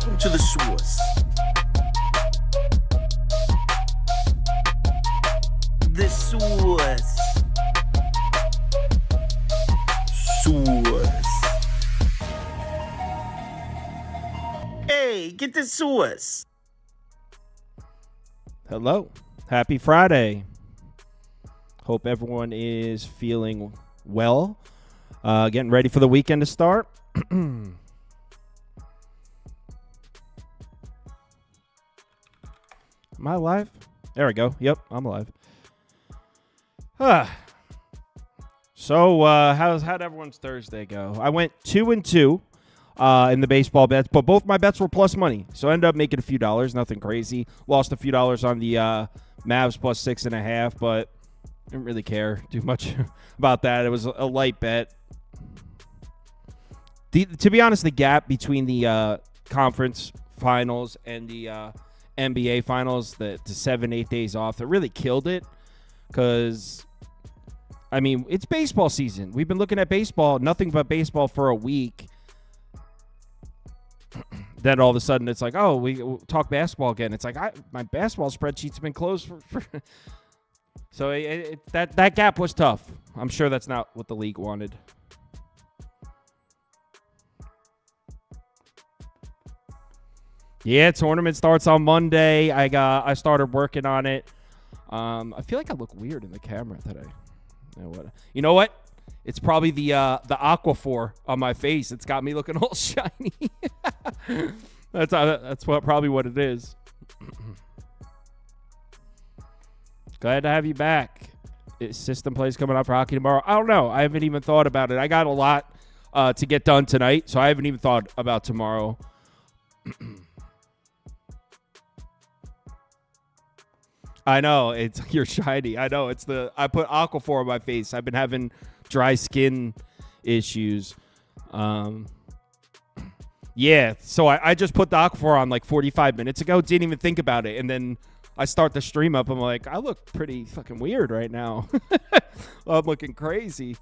Welcome to the source. The source. Source. Hey, get the source. Hello. Happy Friday. Hope everyone is feeling well. Getting ready for the weekend to start. Am I alive? There we go. Yep, I'm alive. So, how'd everyone's Thursday go? I went 2-2 in the baseball bets, but both my bets were plus money. So I ended up making a few dollars, nothing crazy. Lost a few dollars on the Mavs plus 6.5, but didn't really care too much about that. It was a light bet. To be honest, the gap between the conference finals and the NBA finals, the 7-8 days off, that really killed it. Because, I mean, it's baseball season. We've been looking at baseball, nothing but baseball for a week. Then all of a sudden it's like, oh, we'll talk basketball again. It's like, my basketball spreadsheet's been closed for So that gap was tough. I'm sure that's not what the league wanted. Yeah, tournament starts on Monday. I started working on it. I feel like I look weird in the camera today. You know what? It's probably the Aquaphor on my face. It's got me looking all shiny. That's probably what it is. Glad to have you back. System plays coming up for hockey tomorrow. I don't know. I haven't even thought about it. I got a lot to get done tonight, so I haven't even thought about tomorrow. I know you're shiny. I know I put Aquaphor on my face. I've been having dry skin issues. Yeah, so I just put the Aquaphor on like 45 minutes ago. Didn't even think about it, and then I start the stream up. I'm like, I look pretty fucking weird right now. I'm looking crazy.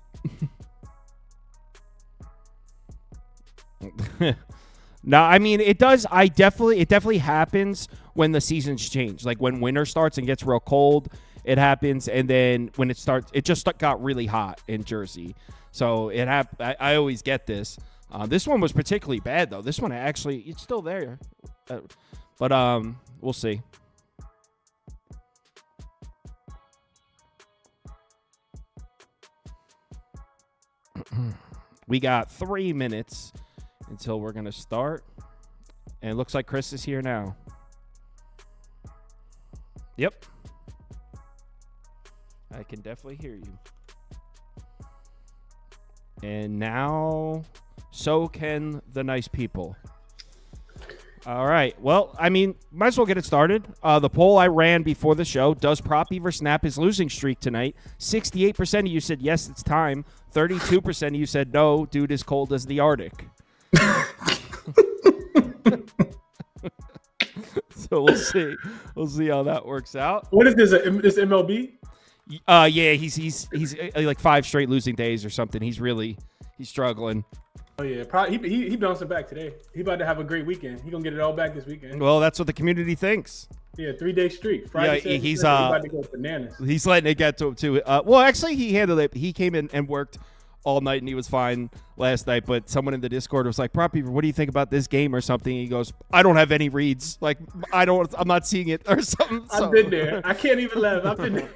No, I mean it does. It definitely happens when the seasons change. Like when winter starts and gets real cold, it happens. And then when it starts, it just got really hot in Jersey. So I always get this. This one was particularly bad though. This one it's still there, but we'll see. We got 3 minutes until we're going to start. And it looks like Chris is here now. Yep. I can definitely hear you. And now, so can the nice people. All right. Well, I mean, might as well get it started. The poll I ran before the show, does Prop Beaver snap his losing streak tonight? 68% of you said yes, it's time. 32% of you said no, dude is cold as the Arctic. So we'll see. We'll see how that works out. What is this? This MLB? Yeah, he's like 5 straight losing days or something. He's struggling. Oh yeah, probably he bouncing back today. He about to have a great weekend. He gonna get it all back this weekend. Well, that's what the community thinks. Yeah, 3-day streak. Friday, yeah, he's about to go bananas. He's letting it get to him too. Well, actually, he handled it. He came in and worked all night, and he was fine last night. But someone in the Discord was like, "Prop Beaver, what do you think about this game or something?" And he goes, "I don't have any reads. Like, I'm not seeing it or something." So. I've been there. I can't even laugh. I've been there.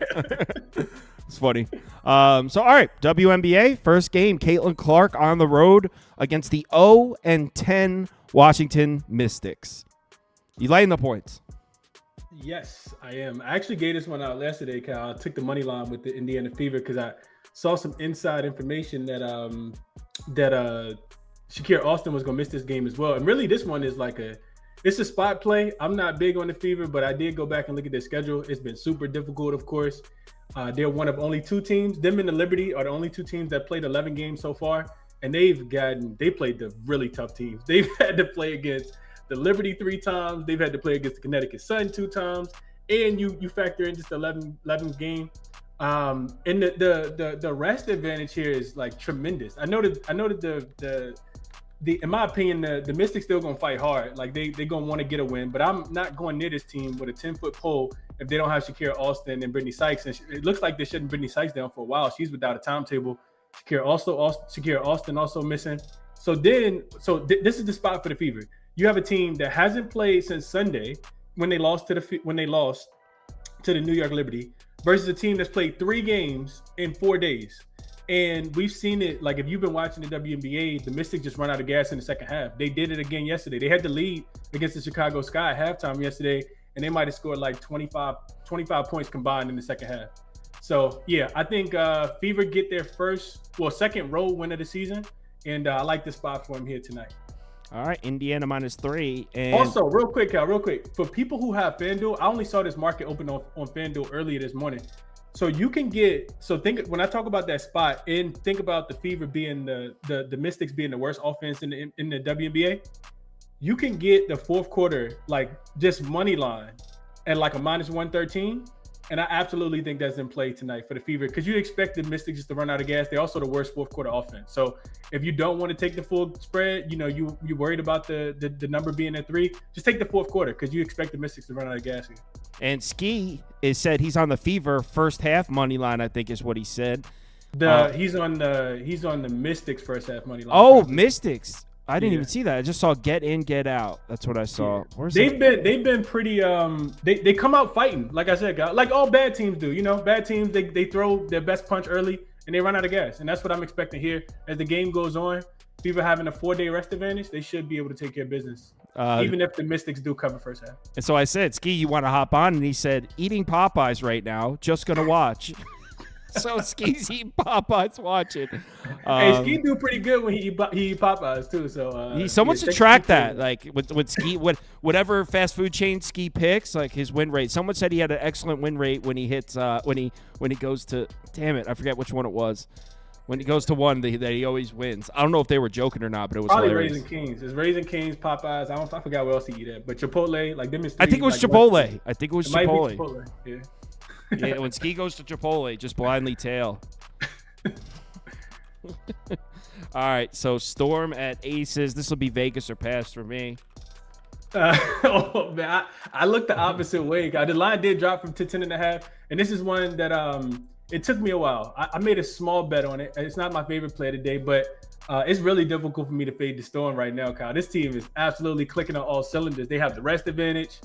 It's funny. So, all right, WNBA, first game, Caitlin Clark on the road against the 0-10 Washington Mystics. You laying the points? Yes, I am. I actually gave this one out yesterday, Kyle. I took the money line with the Indiana Fever because I saw some inside information that Shakira Austin was going to miss this game as well. And really, this one is it's a spot play. I'm not big on the Fever, but I did go back and look at their schedule. It's been super difficult, of course. They're one of only 2 teams. Them and the Liberty are the only 2 teams that played 11 games so far. And they played the really tough teams. They've had to play against the Liberty 3 times. They've had to play against the Connecticut Sun 2 times. And you factor in just the 11 game. And the rest advantage here is like tremendous. I know that in my opinion, the Mystics still gonna fight hard. Like they gonna want to get a win, but I'm not going near this team with a 10-foot pole if they don't have Shakira Austin and Brittany Sykes. And it looks like they're shutting Brittany Sykes down for a while. She's without a timetable. Shakira Austin also missing. So this is the spot for the Fever. You have a team that hasn't played since Sunday when they lost to the New York Liberty versus a team that's played 3 games in 4 days. And we've seen it, like if you've been watching the WNBA, the Mystics just run out of gas in the second half. They did it again yesterday. They had the lead against the Chicago Sky at halftime yesterday, and they might have scored like 25 points combined in the second half. So, yeah, I think Fever get their second road win of the season, and I like this spot for them here tonight. All right, Indiana -3. And also, real quick, for people who have FanDuel, I only saw this market open on FanDuel earlier this morning. So you can think when I talk about that spot and think about the Fever being the Mystics being the worst offense in the WNBA, you can get the fourth quarter like just money line at like a -113. And I absolutely think that's in play tonight for the Fever because you expect the Mystics just to run out of gas. They're also the worst fourth quarter offense. So if you don't want to take the full spread, you worried about the number being at 3, just take the fourth quarter because you expect the Mystics to run out of gas here. And Ski is said he's on the Fever first half money line, I think is what he said. He's on the Mystics first half money line. Oh, Mystics. I didn't even see that. I just saw get in, get out. That's what I saw. They've been pretty they come out fighting, like I said, guys, like all bad teams do. Bad teams they throw their best punch early and they run out of gas. And that's what I'm expecting here. As the game goes on, Fever having a 4-day rest advantage, they should be able to take care of business. Even if the Mystics do cover first half. And so I said, Ski, you want to hop on? And he said, eating Popeyes right now, just gonna watch. So Ski's eating Popeyes watching. Hey, Ski do pretty good when he eat Popeyes too. So someone should track that. Like with Ski, whatever fast food chain Ski picks, like his win rate. Someone said he had an excellent win rate when he hits when he goes to. Damn it, I forget which one it was. When he goes to one, that he always wins. I don't know if they were joking or not, but it was probably hilarious. Raising Kings. It's Raising Kings, Popeyes. I forgot what else he eat at, but Chipotle, like them is. I think it was Chipotle. I think it was Chipotle. Might be Chipotle. Yeah. Yeah, when Ski goes to Chipotle, just blindly tail. All right, so Storm at Aces. This will be Vegas or pass for me. Oh man, I looked the opposite way. The line did drop from 10.5, and this is one that it took me a while. I made a small bet on it. It's not my favorite play today, but it's really difficult for me to fade the Storm right now, Kyle. This team is absolutely clicking on all cylinders. They have the rest advantage.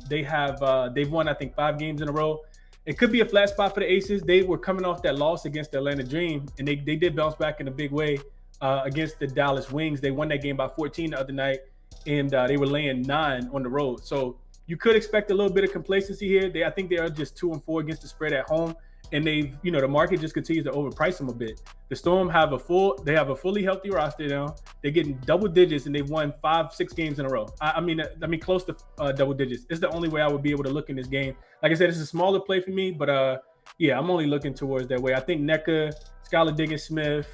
They've won, I think, 5 games in a row. It could be a flat spot for the Aces. They were coming off that loss against the Atlanta Dream, and they did bounce back in a big way against the Dallas Wings. They won that game by 14 the other night, and they were laying 9 on the road. So you could expect a little bit of complacency here. I think they are just 2-4 against the spread at home. And the market just continues to overprice them a bit. The Storm have a fully healthy roster now. They're getting double digits, and they've won 5-6 games in a row. I mean, close to double digits. It's the only way I would be able to look in this game. Like I said, it's a smaller play for me, but yeah, I'm only looking towards that way. I think NECA, Skylar Diggins-Smith.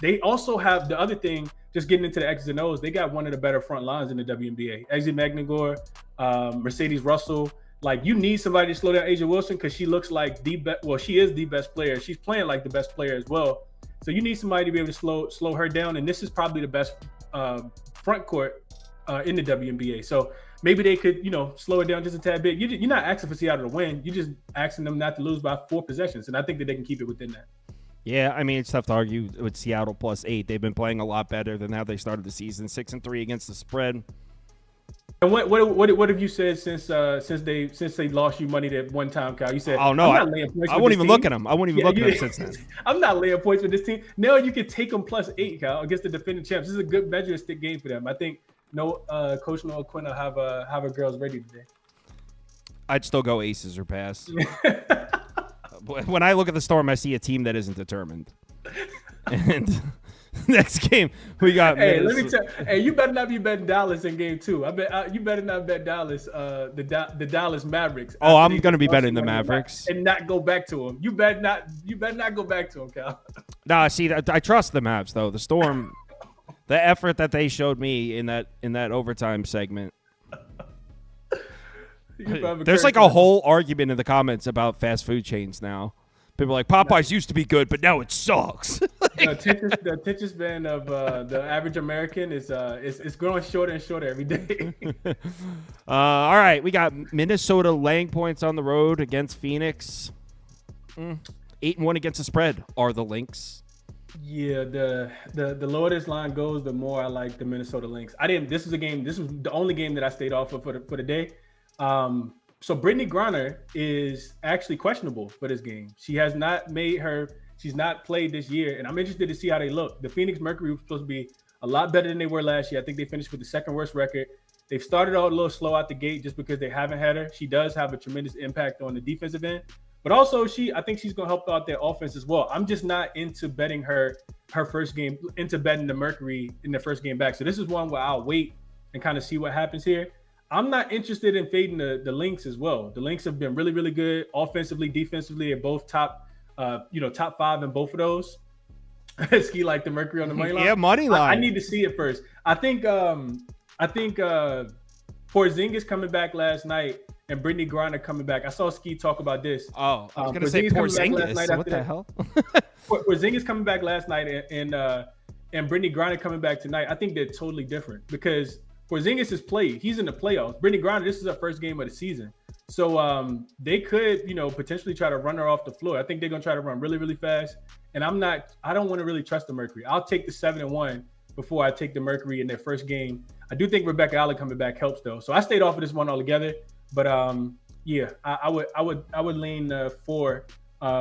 They also have the other thing. Just getting into the X's and O's, they got one of the better front lines in the WNBA. Exie Magnagor, Mercedes Russell. Like, you need somebody to slow down Asia Wilson because she looks like she is the best player. She's playing like the best player as well. So you need somebody to be able to slow her down. And this is probably the best front court in the WNBA. So maybe they could, slow it down just a tad bit. You're not asking for Seattle to win. You're just asking them not to lose by 4 possessions. And I think that they can keep it within that. Yeah, I mean, it's tough to argue with Seattle +8. They've been playing a lot better than how they started the season. 6-3 against the spread. And what have you said since they lost you money that one time, Kyle? You said, "Oh no, I won't even look at them. I won't even look at them since then." I'm not laying points with this team. Now you can take them +8, Kyle, against the defending champs. This is a good measuring stick game for them. I think Coach Noah Quinn will have her girls ready today. I'd still go Aces or pass. When I look at the Storm, I see a team that isn't determined. And next game we got. Hey, let me tell you. Hey, you better not be betting Dallas in game 2. I bet you better not bet Dallas. The Dallas Mavericks. Oh, I'm gonna be betting the Mavericks and not go back to them. You better not go back to them, Cal. Nah, see, I trust the Mavs though. The Storm, the effort that they showed me in that overtime segment. There's like a whole argument in the comments about fast food chains now. People are like, Popeyes used to be good, but now it sucks. The attention span of the average American is it's growing shorter and shorter every day. All right, we got Minnesota laying points on the road against Phoenix. 8-1 against the spread are the Lynx. Yeah, the lower this line goes, the more I like the Minnesota Lynx. This is the only game that I stayed off of for the day. So Brittany Griner is actually questionable for this game. She's not played this year, and I'm interested to see how they look. The Phoenix Mercury was supposed to be a lot better than they were last year. I think they finished with the second worst record. They've started out a little slow out the gate just because they haven't had her. She does have a tremendous impact on the defensive end, but also I think she's going to help out their offense as well. I'm just not into betting her first game, into betting the Mercury in the first game back. So this is one where I'll wait and kind of see what happens here. I'm not interested in fading the Lynx as well. The Lynx have been really, really good offensively, defensively. They're both top 5 in both of those. Ski like the Mercury on the money line. Yeah, money line. I need to see it first. I think Porzingis coming back last night and Brittany Griner coming back. I saw Ski talk about this. Oh, I was going to say Porzingis. What the hell? Porzingis coming back last night and Brittany Griner coming back tonight. I think they're totally different because Porzingis has played. He's in the playoffs. Brittany Griner, this is her first game of the season. So they could, potentially try to run her off the floor. I think they're going to try to run really, really fast. And I don't want to really trust the Mercury. I'll take the 7-1 before I take the Mercury in their first game. I do think Rebecca Allen coming back helps though. So I stayed off of this one altogether. But yeah, I would lean 4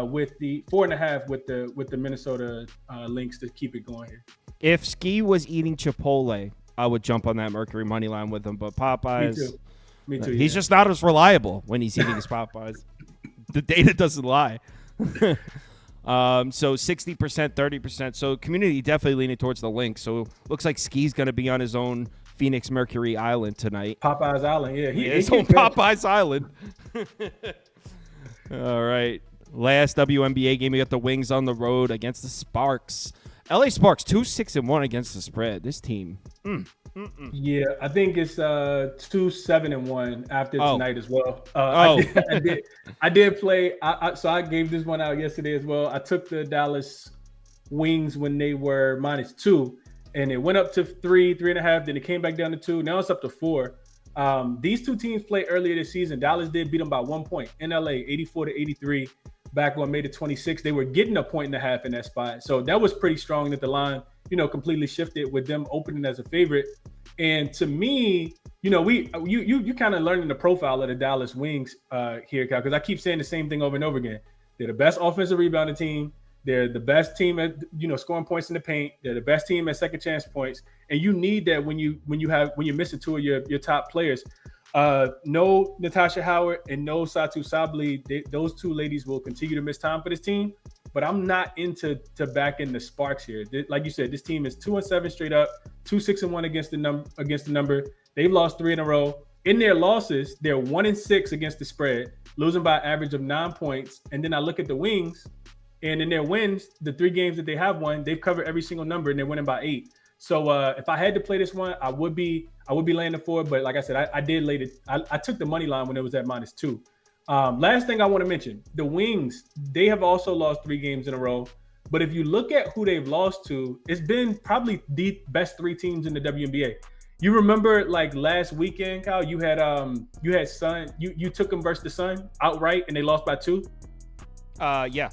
with the 4.5 with the Minnesota Lynx to keep it going here. If Ski was eating Chipotle, I would jump on that Mercury money line with him. But Popeyes, me too. He's just not as reliable when he's eating his Popeyes. The data doesn't lie. So 60%, 30%. So community definitely leaning towards the Lynx. So looks like Ski's going to be on his own Phoenix Mercury Island tonight. Popeyes Island, yeah. He's on Popeyes Island. All right. Last WNBA game, we got the Wings on the road against the Sparks. LA Sparks 2-6-1 against the spread. This team. Yeah, I think it's 2-7-1 after tonight as well. I did play. So I gave this one out yesterday as well. I took the Dallas Wings when they were -2, and it went up to 3.5. Then it came back down to 2. Now it's up to 4. These two teams played earlier this season. Dallas did beat them by 1 point in LA, 84-83. Back on May the 26th, they were getting 1.5 points in that spot. So that was pretty strong that the line, completely shifted with them opening as a favorite. And to me, you kind of learning the profile of the Dallas Wings here, Kyle, because I keep saying the same thing over and over again. They're the best offensive rebounding team. They're the best team at scoring points in the paint. They're the best team at second chance points. And you need that when you're missing 2 of your top players. No Natasha Howard and no Satu Sabli. Those 2 ladies will continue to miss time for this team, but I'm not into backing the Sparks here. Like you said, this team is 2-7 straight up, 2-6-1 against the number. They've lost 3 in a row. In their losses, they're 1-6 against the spread, losing by an average of 9 points. And then I look at the Wings, and in their wins, the 3 games that they have won, they've covered every single number, and they're winning by 8. So if I had to play this one, I would be landing 4, but like I said, I did lay it. I took the money line when it was at -2. Last thing I want to mention, the Wings, they have also lost 3 games in a row. But if you look at who they've lost to, it's been probably the best 3 teams in the WNBA. You remember like last weekend, Kyle, you had Sun, you took them versus the Sun outright and they lost by 2. Yeah.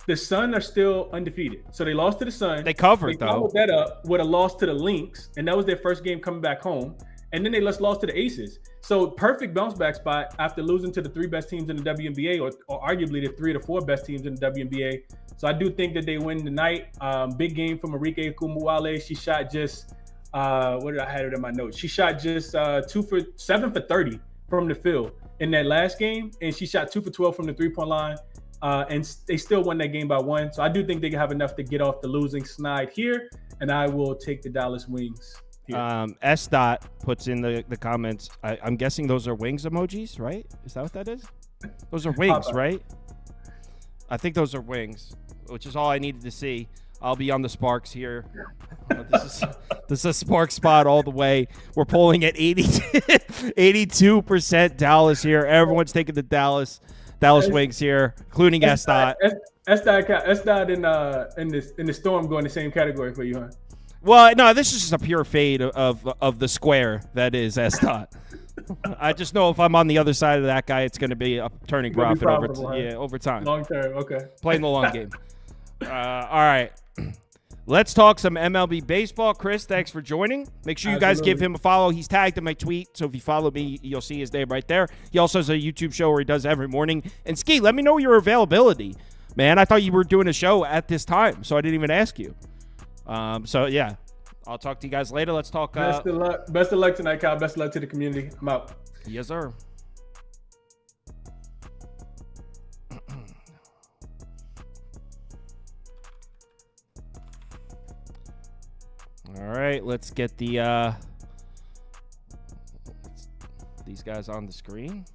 The Sun are still undefeated. So they lost to the Sun. They covered, They followed that up with a loss to the Lynx, and that was their first game coming back home. And then they lost to the Aces. So perfect bounce back spot after losing to the 3 best teams in the WNBA, or arguably the 3 or 4 best teams in the WNBA. So I do think that they win tonight. Big game from Marike Kumuwale. She shot just what did I have it in my notes? She shot just 7 for 30 from the field in that last game, and she shot 2 for 12 from the 3-point line. And they still won that game by 1. So I do think they can have enough to get off the losing snide here. And I will take the Dallas Wings here. S. Dot puts in the comments, I'm guessing those are wings emojis, right? Is that what that is? Those are wings, right? I think those are wings, which is all I needed to see. I'll be on the Sparks here. This is a Spark spot all the way. We're polling at 82% Dallas here. Everyone's taking the Dallas Wings here, including S. Dot. Estad in the storm go in the same category for you, huh? Well, no, this is just a pure fade of the square that is S. I just know if I'm on the other side of that guy, it's going to be a turning profit over time. Long term, okay. Playing the long game. All right. Let's talk some MLB baseball. Chris, thanks for joining. Make sure you guys give him a follow. He's tagged in my tweet, so if you follow me, you'll see his name right there. He also has a YouTube show where he does every morning. And Ski, let me know your availability, man. I thought you were doing a show at this time, so I didn't even ask you. So, yeah. I'll talk to you guys later. Let's talk. Best of luck. Best of luck tonight, Kyle. Best of luck to the community. I'm out. Yes, sir. All right, let's get the these guys on the screen.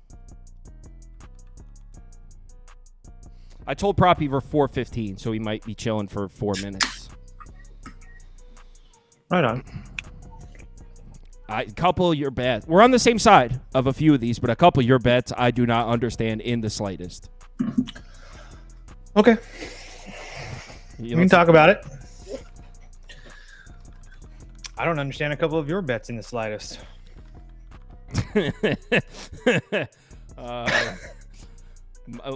I told Prop Beaver 4:15, so he might be chilling for 4 minutes. Right on. A couple of your bets. We're on the same side of a few of these, but a couple of your bets I do not understand in the slightest. Okay. We can talk about it. I don't understand a couple of your bets in the slightest.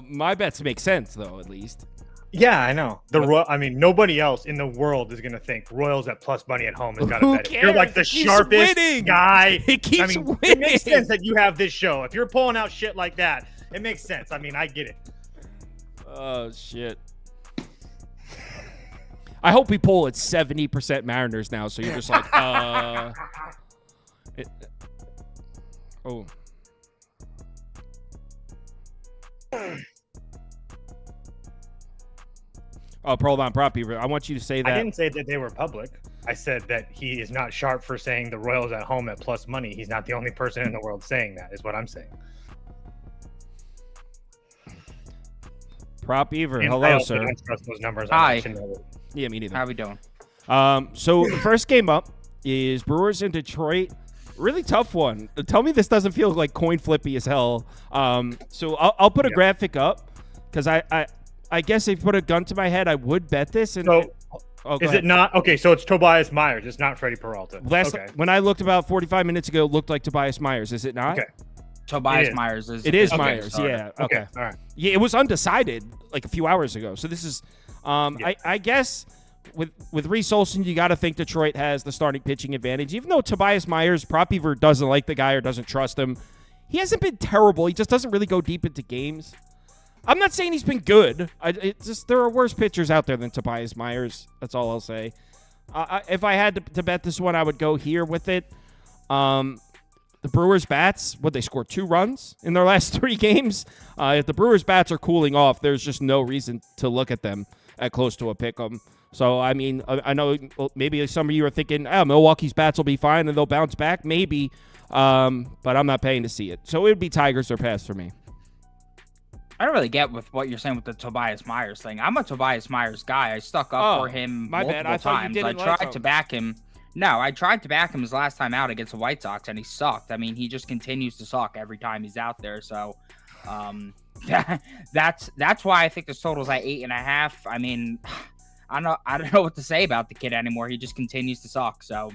My bets make sense, though, at least. Yeah, I know. Nobody else in the world is going to think Royals at plus money at home has got to bet it. You're like the sharpest guy. It keeps winning. It makes sense that you have this show. If you're pulling out shit like that, it makes sense. I mean, I get it. Oh, shit. I hope we pull at 70% Mariners now, so you're just like, oh. Oh, hold on, Prop Beaver. I want you to say that. I didn't say that they were public. I said that he is not sharp for saying the Royals at home at plus money. He's not the only person in the world saying that, is what I'm saying. Prop Beaver, hello, sir. I don't trust those numbers. Hi. Yeah, me neither. How we doing? So the first game up is Brewers in Detroit. Really tough one. Tell me this doesn't feel like coin flippy as hell. So I'll put a graphic up because I guess if you put a gun to my head, I would bet this. And is it not? Okay, so it's Tobias Myers. It's not Freddie Peralta. When I looked about 45 minutes ago, it looked like Tobias Myers. Is it not? Okay. Tobias Myers is. It is Myers. Yeah. Okay. All right. Yeah, it was undecided like a few hours ago. So this is, I guess with Reese Olson, you got to think Detroit has the starting pitching advantage. Even though Tobias Myers, Prop Beaver doesn't like the guy or doesn't trust him, he hasn't been terrible. He just doesn't really go deep into games. I'm not saying he's been good. It's just there are worse pitchers out there than Tobias Myers. That's all I'll say. If I had to bet this one, I would go here with it. The Brewers bats, they scored 2 runs in their last 3 games. If the Brewers bats are cooling off, there's just no reason to look at them at close to a pick 'em. So, I mean, I know maybe some of you are thinking, Milwaukee's bats will be fine and they'll bounce back. Maybe, but I'm not paying to see it. So it would be Tigers or pass for me. I don't really get with what you're saying with the Tobias Myers thing. I'm a Tobias Myers guy. I stuck up for him multiple times. I tried to back him. No, I tried to back him his last time out against the White Sox, and he sucked. I mean, he just continues to suck every time he's out there. So that's why I think this total's at 8.5. I mean, I don't know what to say about the kid anymore. He just continues to suck. So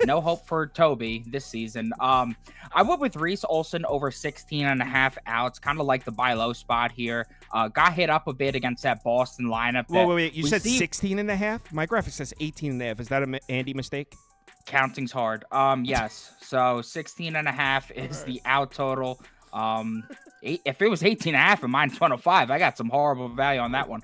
no hope for Toby this season. I went with Reese Olson over 16.5 outs, kind of like the buy low spot here. Got hit up a bit against that Boston lineup. Wait. You said 16.5? My graphic says 18.5. Is that an Andy mistake? Counting's hard. Yes. So 16.5 is the out total. If it was 18.5 and mine's 105, I got some horrible value on that one.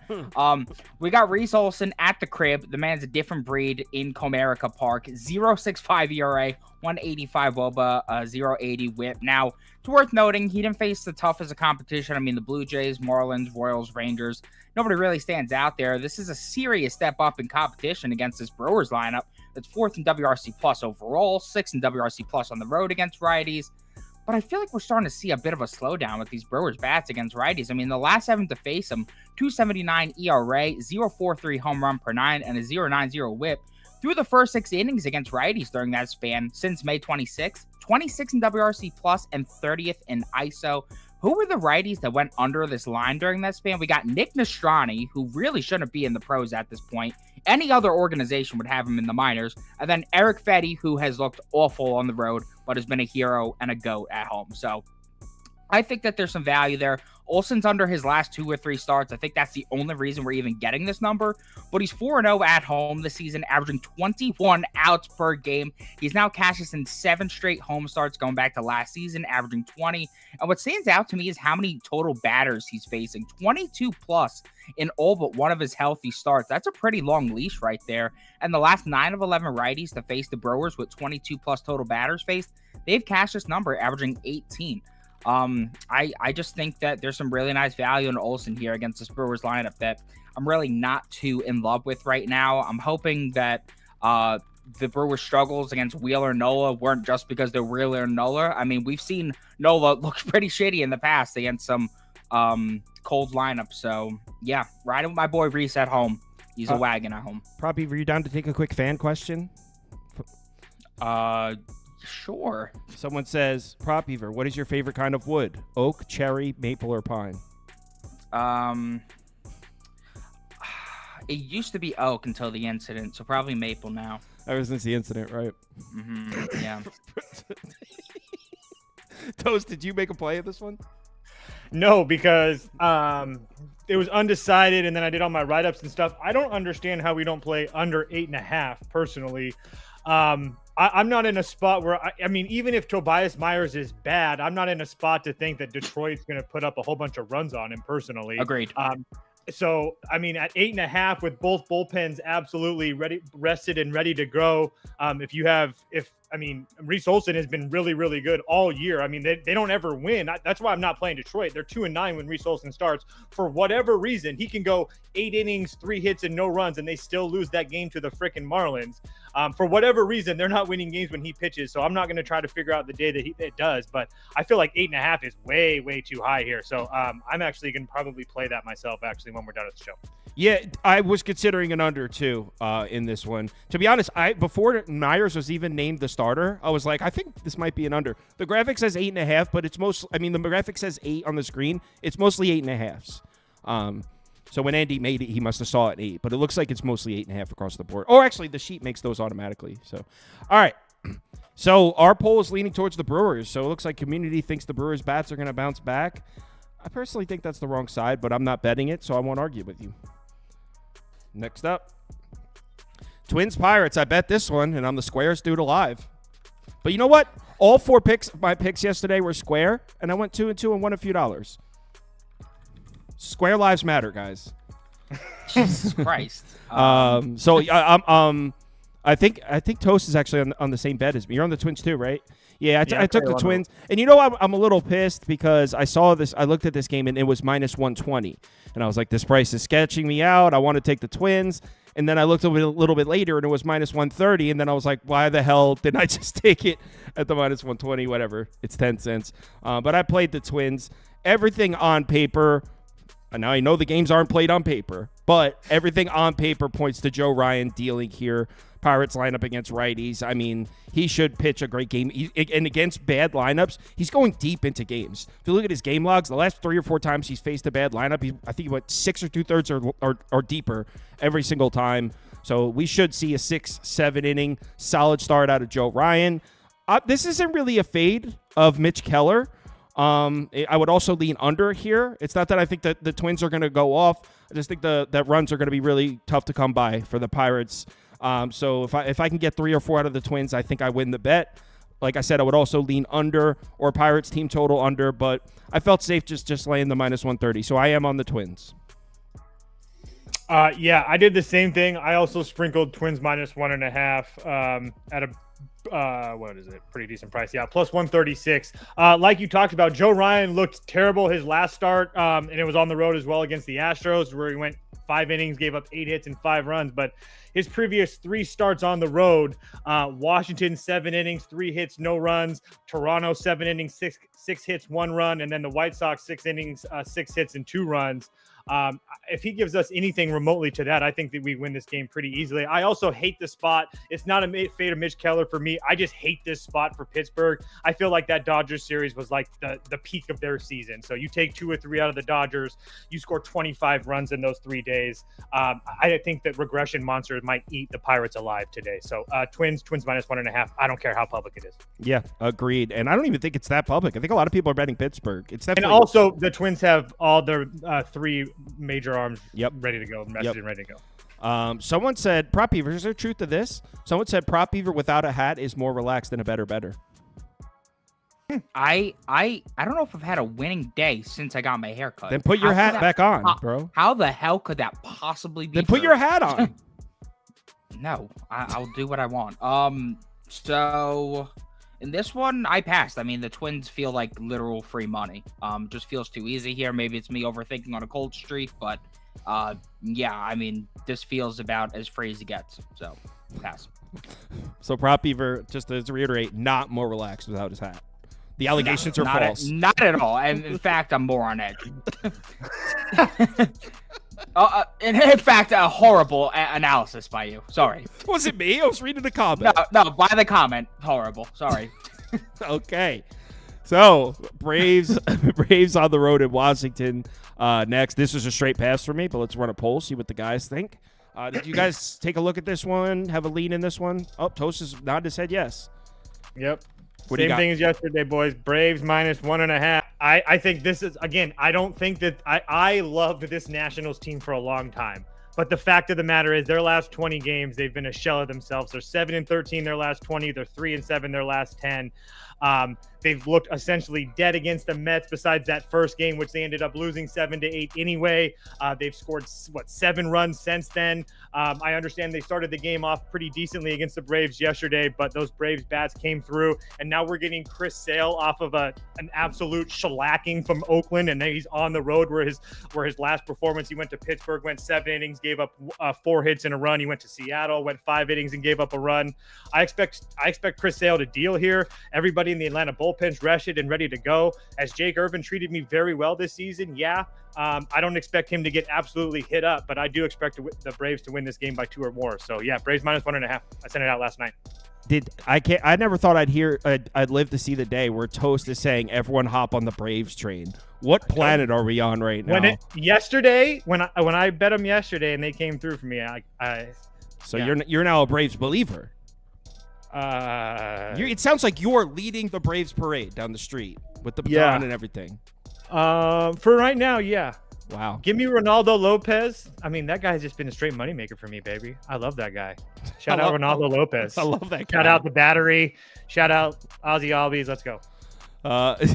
We got Reese Olson at the crib. The man's a different breed in Comerica Park. 0.65 ERA, 185 WOBA, 0.80 WHIP. Now, it's worth noting he didn't face the toughest of competition. I mean, the Blue Jays, Marlins, Royals, Rangers. Nobody really stands out there. This is a serious step up in competition against this Brewers lineup that's 4th in WRC plus overall, 6th in WRC plus on the road against righties. But I feel like we're starting to see a bit of a slowdown with these Brewers bats against righties. I mean, the last 7 to face them, 2.79 ERA, 0.43 home run per 9, and a 0.90 WHIP. Through the first 6 innings against righties during that span since May 26th, 26th in WRC plus and 30th in ISO. Who were the righties that went under this line during that span? We got Nick Nostrani, who really shouldn't be in the pros at this point. Any other organization would have him in the minors. And then Eric Fetty, who has looked awful on the road, but has been a hero and a GOAT at home. So I think that there's some value there. Olsen's under his last 2 or 3 starts. I think that's the only reason we're even getting this number. But he's 4-0 at home this season, averaging 21 outs per game. He's now cashed this in 7 straight home starts going back to last season, averaging 20. And what stands out to me is how many total batters he's facing. 22 plus in all but one of his healthy starts. That's a pretty long leash right there. And the last 9 of 11 righties to face the Brewers with 22 plus total batters faced, they've cashed this number, averaging 18. I just think that there's some really nice value in Olsen here against this Brewers lineup that I'm really not too in love with right now. I'm hoping that the Brewers struggles against Wheeler Nola weren't just because they're Wheeler and Nola. I mean, we've seen Nola look pretty shitty in the past against some cold lineups. So yeah, riding with my boy Reese at home. He's a wagon at home. Probably, were you down to take a quick fan question? Sure. Someone says, Prop Beaver, what is your favorite kind of wood? Oak, cherry, maple, or pine? It used to be oak until the incident, so probably maple now. Ever since the incident, right? Mm-hmm. Yeah. Toast, did you make a play of this one? No, because it was undecided, and then I did all my write-ups and stuff. I don't understand how we don't play under 8.5 personally. I'm not in a spot where, I mean, even if Tobias Myers is bad, I'm not in a spot to think that Detroit's going to put up a whole bunch of runs on him personally. Agreed. So, I mean, at 8.5 with both bullpens absolutely rested and ready to go. Reese Olsen has been really, really good all year. I mean, they don't ever win. That's why I'm not playing Detroit. They're 2-9 when Reese Olsen starts. For whatever reason, he can go 8 innings, 3 hits, and no runs, and they still lose that game to the freaking Marlins. For whatever reason, they're not winning games when he pitches. So I'm not going to try to figure out the day that it does. But I feel like 8.5 is way, way too high here. So I'm actually going to probably play that myself, actually, when we're done with the show. Yeah, I was considering an under too in this one. To be honest, before Myers was even named the starter, I was like, I think this might be an under. The graphic says 8.5, but it's the graphic says 8 on the screen. It's mostly 8.5s. So when Andy made it, he must have saw it 8, but it looks like it's mostly 8.5 across the board. Or actually, the sheet makes those automatically. So, all right. So our poll is leaning towards the Brewers. So it looks like community thinks the Brewers bats are going to bounce back. I personally think that's the wrong side, but I'm not betting it, so I won't argue with you. Next up, Twins Pirates. I bet this one, and I'm the squarest dude alive. But you know what? All 4 my picks yesterday were square, and I went 2-2 and won a few dollars. Square lives matter, guys. Jesus Christ. I think Toast is actually on the same bet as me. You're on the Twins too, right? Yeah, I took the Twins. And you know, I'm a little pissed because I saw this. I looked at this game and it was minus 120. And I was like, this price is sketching me out. I want to take the Twins. And then I looked a little bit later and it was minus 130. And then I was like, why the hell didn't I just take it at the minus 120? Whatever. It's 10 cents. But I played the Twins. Everything on paper. And now I know the games aren't played on paper, but everything on paper points to Joe Ryan dealing here. Pirates lineup against righties. I mean, he should pitch a great game. And against bad lineups, he's going deep into games. If you look at his game logs, the last 3 or 4 times he's faced a bad lineup, I think he went 6 or 2/3 or deeper every single time. So we should see a 6-7 inning solid start out of Joe Ryan. This isn't really a fade of Mitch Keller. I would also lean under here. It's not that I think that the Twins are going to go off. I just think that runs are going to be really tough to come by for the Pirates. So if I can get 3 or 4 out of the Twins, I think I win the bet. Like I said, I would also lean under or Pirates team total under, but I felt safe just laying the minus 130. So I am on the Twins. Yeah, I did the same thing. I also sprinkled Twins minus 1.5 at a what is it? Pretty decent price. Yeah, plus 136. Like you talked about, Joe Ryan looked terrible his last start, and it was on the road as well against the Astros, where he went 5 innings, gave up 8 hits and 5 runs. But his previous 3 starts on the road, Washington 7 innings, 3 hits, no runs. Toronto 7 innings, 6 hits, 1 run, and then the White Sox 6 innings, 6 hits and 2 runs. If he gives us anything remotely to that, I think that we win this game pretty easily. I also hate the spot. It's not a fate of Mitch Keller for me. I just hate this spot for Pittsburgh. I feel like that Dodgers series was like the peak of their season. So you take 2 or 3 out of the Dodgers, you score 25 runs in those 3 days. I think that regression monsters might eat the Pirates alive today. So Twins -1.5. I don't care how public it is. Yeah, agreed. And I don't even think it's that public. I think a lot of people are betting Pittsburgh. It's definitely. And also, the Twins have all their 3 major arms ready to go, ready to go. Someone said, Prop Beaver, is there truth to this? Someone said Prop Beaver without a hat is more relaxed than a better. I don't know if I've had a winning day since I got my hair cut. Then put your hat back on, bro. How the hell could that possibly be? Then put your hat on. No, I'll do what I want. So in this one, I passed. I mean, the Twins feel like literal free money. Just feels too easy here. Maybe it's me overthinking on a cold streak, but yeah, I mean, this feels about as free as it gets. So pass. So Prop Beaver, just to reiterate, not more relaxed without his hat. The allegations are false. Not at all. And in fact, I'm more on edge. In fact, a horrible analysis by you. Sorry. Was it me? I was reading the comment. No, by the comment. Horrible. Sorry. Okay. So, Braves on the road in Washington next. This is a straight pass for me, but let's run a poll, see what the guys think. Did you guys take a look at this one? Have a lean in this one? Oh, Toast has nodded his head yes. Yep. Same thing as yesterday, boys. Braves -1.5. I think this is, again, I don't think that I loved this Nationals team for a long time. But the fact of the matter is their last 20 games, they've been a shell of themselves. They're 7-13 their last 20. They're 3-7 their last 10. They've looked essentially dead against the Mets besides that first game, which they ended up losing 7-8 anyway. They've scored, 7 runs since then. I understand they started the game off pretty decently against the Braves yesterday, but those Braves bats came through. And now we're getting Chris Sale off of an absolute shellacking from Oakland. And then he's on the road where his last performance, he went to Pittsburgh, went 7 innings, gave up 4 hits in a run. He went to Seattle, went 5 innings and gave up a run. I expect Chris Sale to deal here. Everybody in the Atlanta bullpen's rested and ready to go. As Jake Irvin treated me very well this season, I don't expect him to get absolutely hit up, but I do expect the Braves to win this game by 2 or more. So yeah, Braves -1.5. I sent it out last night. I never thought I'd live to see the day where Toast is saying everyone hop on the Braves train. What planet are we on right now? When I bet them yesterday and they came through for me, you're now a Braves believer. It sounds like you're leading the Braves parade down the street with the baton and everything. For right now, yeah. Wow. Give me Ronaldo Lopez. I mean, that guy's just been a straight moneymaker for me, baby. I love that guy. Shout out Ronaldo Lopez. I love that guy. Shout out the Battery. Shout out Ozzy Albies. Let's go.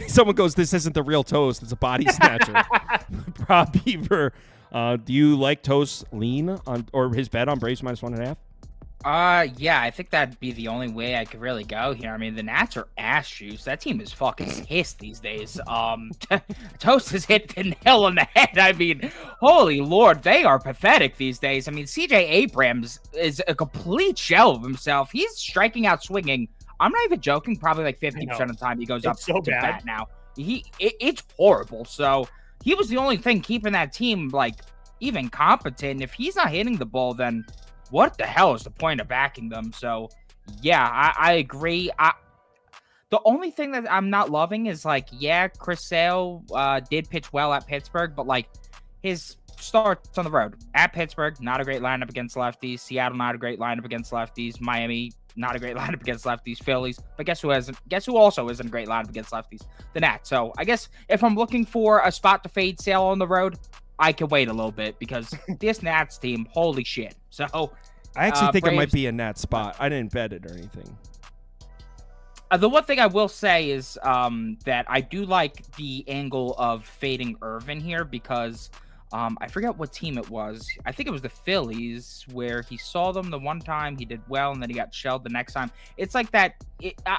Someone goes, this isn't the real Toast. It's a body snatcher. Prop Beaver. Do you like Toast's lean on or his bet on Braves -1.5? Yeah, I think that'd be the only way I could really go here. I mean, the Nats are ass juice. That team is fucking pissed these days. Toast has hit the nail on the head. I mean, holy Lord, they are pathetic these days. I mean, CJ Abrams is a complete shell of himself. He's striking out swinging. I'm not even joking. Probably like 50% of the time he goes up to bat now. It's horrible. So he was the only thing keeping that team like even competent. If he's not hitting the ball, then what the hell is the point of backing them? So, yeah, I agree. The only thing that I'm not loving is, like, Chris Sale did pitch well at Pittsburgh, but, like, his starts on the road. At Pittsburgh, not a great lineup against lefties. Seattle, not a great lineup against lefties. Miami, not a great lineup against lefties. Phillies, but guess who also isn't a great lineup against lefties? The Nats. So, I guess if I'm looking for a spot to fade Sale on the road, I can wait a little bit because this Nats team, holy shit. So I actually think Braves, it might be a Nats spot. I didn't bet it or anything. The one thing I will say is that I do like the angle of fading Irvin here because I forget what team it was. I think it was the Phillies where he saw them the one time, he did well, and then he got shelled the next time. It's like that.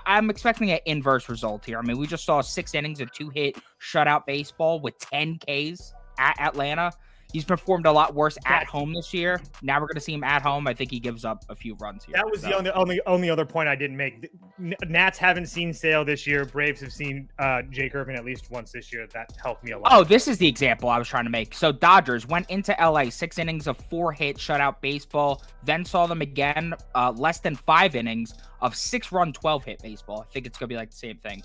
I'm expecting an inverse result here. I mean, we just saw 6 innings of 2-hit shutout baseball with 10 Ks at Atlanta. He's performed a lot worse at home this year. Now we're going to see him at home. I think he gives up a few runs here. That was the only other point I didn't make. Nats haven't seen Sale this year. Braves have seen Jake Irvin at least once this year. That helped me a lot. Oh, this is the example I was trying to make. So Dodgers went into LA, 6 innings of 4-hit shutout baseball, then saw them again, less than 5 innings of 6-run, 12-hit baseball. I think it's going to be like the same thing.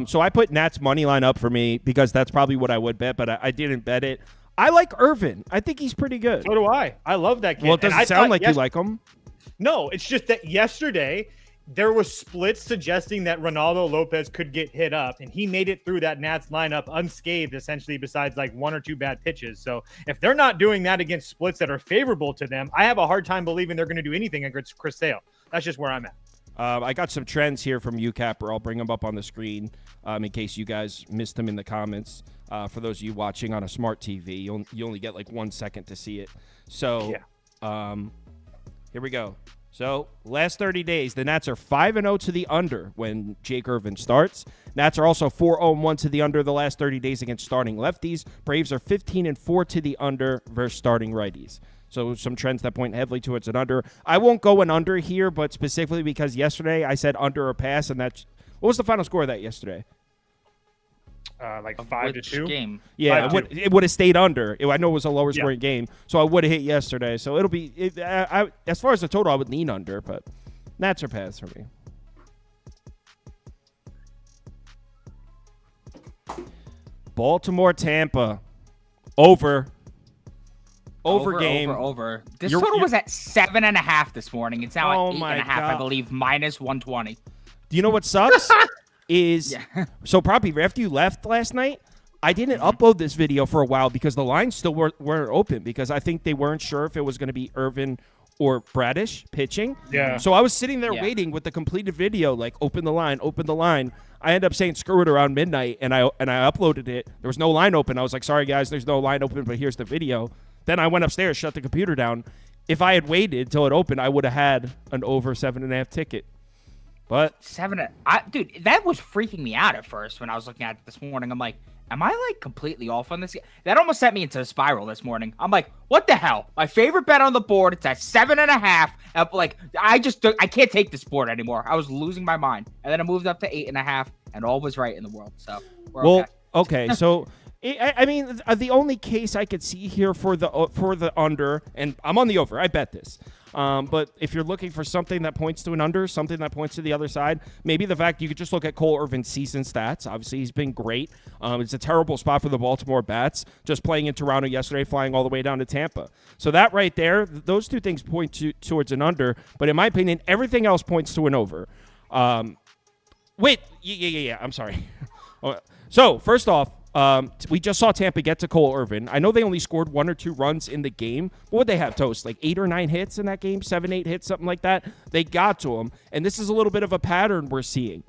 So I put Nats money line up for me because that's probably what I would bet, but I didn't bet it. I like Irvin. I think he's pretty good. So do I. I love that kid. Well, it doesn't sound like you like him. No, it's just that yesterday there was splits suggesting that Ronaldo Lopez could get hit up, and he made it through that Nats lineup unscathed, essentially, besides like 1 or 2 bad pitches. So if they're not doing that against splits that are favorable to them, I have a hard time believing they're going to do anything against Chris Sale. That's just where I'm at. I got some trends here from UCapper. I'll bring them up on the screen in case you guys missed them in the comments. For those of you watching on a smart TV, you only get like 1 second to see it. So here we go. So last 30 days, the Nats are 5-0 to the under when Jake Irvin starts. Nats are also 4-0-1 to the under the last 30 days against starting lefties. Braves are 15-4 to the under versus starting righties. So some trends that point heavily towards an under. I won't go an under here, but specifically because yesterday I said under or pass, and that's what was the final score of that yesterday? Like 5-2 game. Yeah, it would have stayed under. I know it was a lower scoring game, so I would have hit yesterday. So it'll be as far as the total, I would lean under, but Nats are pass for me. Baltimore, Tampa, over game. Over. This total was at 7.5 this morning. It's now at 8.5, I believe, minus 120. Do you know what sucks? So Proppy, after you left last night, I didn't upload this video for a while because the lines still weren't open because I think they weren't sure if it was going to be Irvin or Bradish pitching. Yeah. So I was sitting there waiting with the completed video, like open the line. I ended up saying screw it around midnight, and I uploaded it. There was no line open. I was like, sorry guys, there's no line open, but here's the video. Then I went upstairs, shut the computer down. If I had waited till it opened, I would have had an over 7.5 ticket. But dude, that was freaking me out at first when I was looking at it this morning. I'm like, am I like completely off on this? That almost sent me into a spiral this morning. I'm like, what the hell? My favorite bet on the board, it's at 7.5. Like, I can't take this board anymore. I was losing my mind. And then I moved up to 8.5, and all was right in the world. So, okay. So, I mean, the only case I could see here for the under, and I'm on the over. I bet this. But if you're looking for something that points to an under, something that points to the other side, maybe the fact you could just look at Cole Irvin's season stats. Obviously, he's been great. It's a terrible spot for the Baltimore Bats, just playing in Toronto yesterday, flying all the way down to Tampa. So that right there, those two things point towards an under. But in my opinion, everything else points to an over. I'm sorry. So first off, we just saw Tampa get to Cole Irvin. I know they only scored 1 or 2 runs in the game. What would they have, Toast? Like 8 or 9 hits in that game? 7, 8 hits, something like that? They got to him. And this is a little bit of a pattern we're seeing.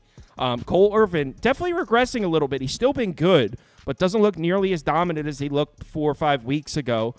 Cole Irvin definitely regressing a little bit. He's still been good, but doesn't look nearly as dominant as he looked 4 or 5 weeks ago.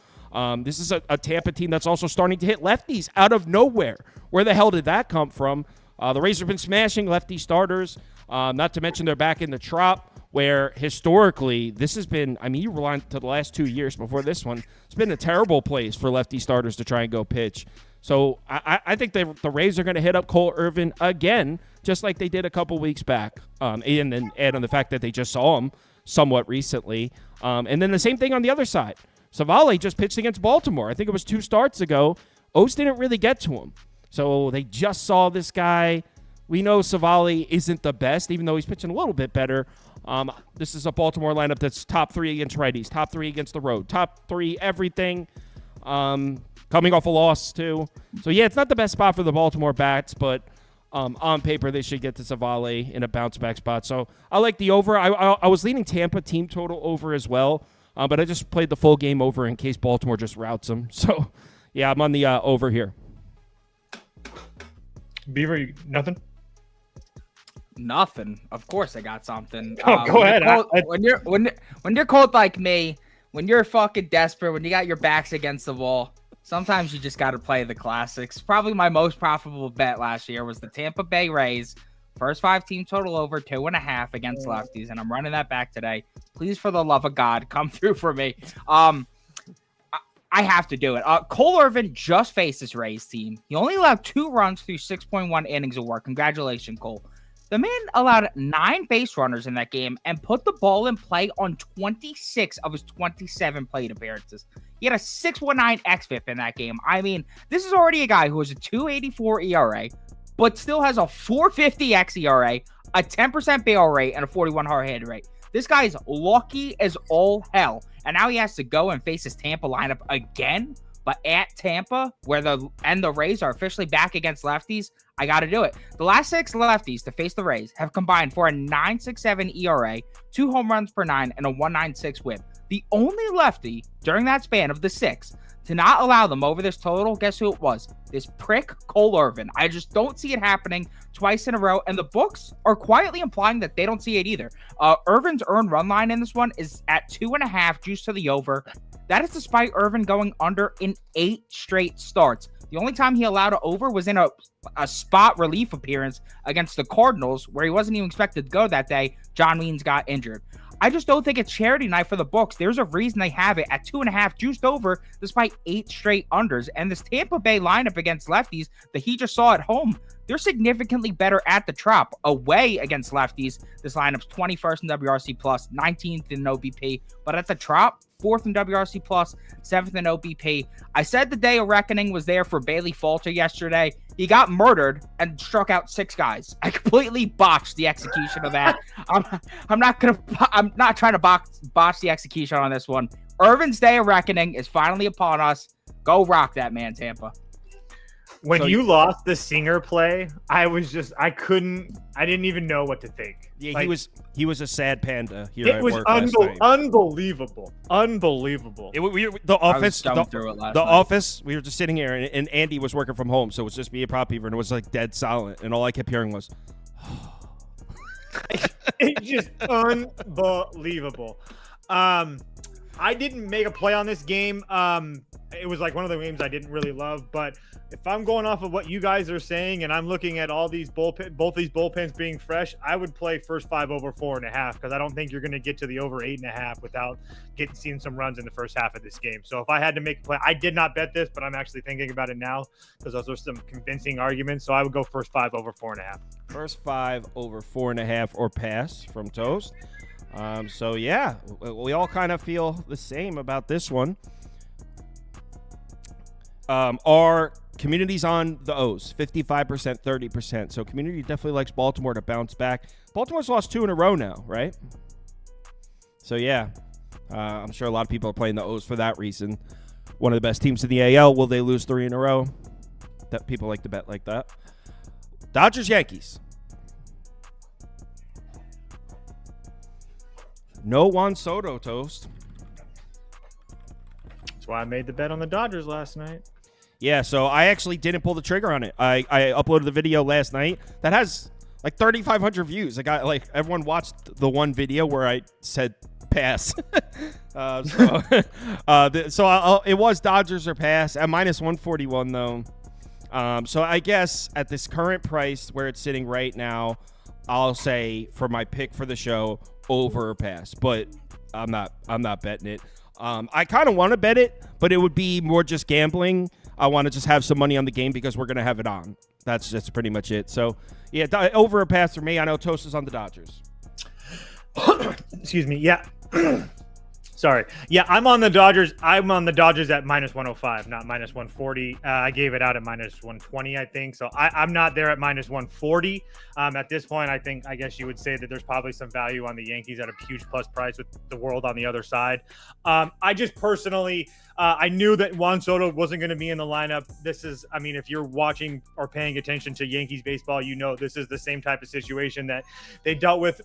This is a Tampa team that's also starting to hit lefties out of nowhere. Where the hell did that come from? The Rays have been smashing lefty starters. Not to mention they're back in the Trop, where historically this has been, I mean, you rewind to the last 2 years before this one, it's been a terrible place for lefty starters to try and go pitch. So I think the Rays are going to hit up Cole Irvin again, just like they did a couple weeks back. And then add on the fact that they just saw him somewhat recently. And then the same thing on the other side. Savali just pitched against Baltimore. I think it was 2 starts ago. O's didn't really get to him. So they just saw this guy. We know Savali isn't the best, even though he's pitching a little bit better. This is a Baltimore lineup that's top 3 against righties, top 3 against the road, top 3 everything. Coming off a loss, too. So, yeah, it's not the best spot for the Baltimore Bats, but on paper they should get to Savali in a bounce-back spot. So, I like the over. I was leaning Tampa team total over as well, but I just played the full game over in case Baltimore just routes them. So, yeah, I'm on the over here. Beaver, nothing? Nothing. Of course I got something. Go ahead. When you're cold like me, when you're fucking desperate, when you got your backs against the wall, sometimes you just got to play the classics. Probably my most profitable bet last year was the Tampa Bay Rays. First 5 team total over 2.5 against lefties, and I'm running that back today. Please, for the love of God, come through for me. I have to do it. Cole Irvin just faced his Rays team. He only allowed 2 runs through 6.1 innings of work. Congratulations, Cole. The man allowed 9 base runners in that game and put the ball in play on 26 of his 27 plate appearances. He had a 6.19 xFIP in that game. I mean, this is already a guy who has a 2.84 ERA, but still has a 4.50 xERA, a 10% barrel rate, and a 41 hard hit rate. This guy is lucky as all hell. And now he has to go and face his Tampa lineup again. But at Tampa, where the Rays are officially back against lefties, I got to do it. The last 6 lefties to face the Rays have combined for a 9.67 ERA, 2 home runs per 9, and a 1.96 whip. The only lefty during that span of the 6 to not allow them over this total, guess who it was? This prick, Cole Irvin. I just don't see it happening twice in a row, and the books are quietly implying that they don't see it either. Irvin's earned run line in this one is at 2.5, juice to the over. That is despite Irvin going under in 8 straight starts. The only time he allowed an over was in a spot relief appearance against the Cardinals, where he wasn't even expected to go that day. John Means got injured. I just don't think it's charity night for the books. There's a reason they have it at 2.5 juiced over despite 8 straight unders. And this Tampa Bay lineup against lefties that he just saw at home, they're significantly better at the Trop. Away against lefties, this lineup's 21st in WRC plus, 19th in OBP. But at the Trop, 4th in WRC plus, 7th in OBP. I said the day of reckoning was there for Bailey Falter yesterday. He got murdered and struck out 6 guys. I completely botched the execution of that. I'm not trying to botch the execution on this one. Irvin's day of reckoning is finally upon us. Go rock that man, Tampa. When you lost the Singer play, I didn't even know what to think. Yeah, like, he was a sad panda here it at was work last night. Unbelievable. The office, we were just sitting here, and Andy was working from home, so it was just me and Prop Beaver, and it was like dead silent, and all I kept hearing was, it's just unbelievable. I didn't make a play on this game. It was like one of the games I didn't really love, but if I'm going off of what you guys are saying and I'm looking at all these both these bullpens being fresh, I would play first 5 over 4.5 because I don't think you're going to get to the over 8.5 without seeing some runs in the first half of this game. So if I had to make a play, I did not bet this, but I'm actually thinking about it now because those are some convincing arguments. So I would go first 5 over 4.5. First 5 over 4.5 or pass from Toast. So yeah, we all kind of feel the same about this one. Our community's on the O's, 55%, 30%. So community definitely likes Baltimore to bounce back. Baltimore's lost 2 in a row now, right? So yeah, I'm sure a lot of people are playing the O's for that reason. One of the best teams in the AL. Will they lose 3 in a row? That people like to bet like that. Dodgers, Yankees. No Juan Soto, Toast. That's why I made the bet on the Dodgers last night. Yeah, so I actually didn't pull the trigger on it. I uploaded the video last night that has like 3,500 views. I got like everyone watched the one video where I said pass. It was Dodgers or pass at minus 141 though. So I guess at this current price where it's sitting right now, I'll say for my pick for the show, over or pass. But I'm not betting it. I kind of want to bet it, but it would be more just gambling. I want to just have some money on the game because we're going to have it on. That's pretty much it. So, yeah, over or pass for me. I know Toast is on the Dodgers. Excuse me. Yeah. Sorry. Yeah, I'm on the Dodgers. I'm on the Dodgers at minus 105, not minus 140. I gave it out at minus 120, I think. So I'm not there at minus 140. At this point, I guess you would say that there's probably some value on the Yankees at a huge plus price with the world on the other side. I just personally, I knew that Juan Soto wasn't going to be in the lineup. This is, I mean, if you're watching or paying attention to Yankees baseball, you know this is the same type of situation that they dealt with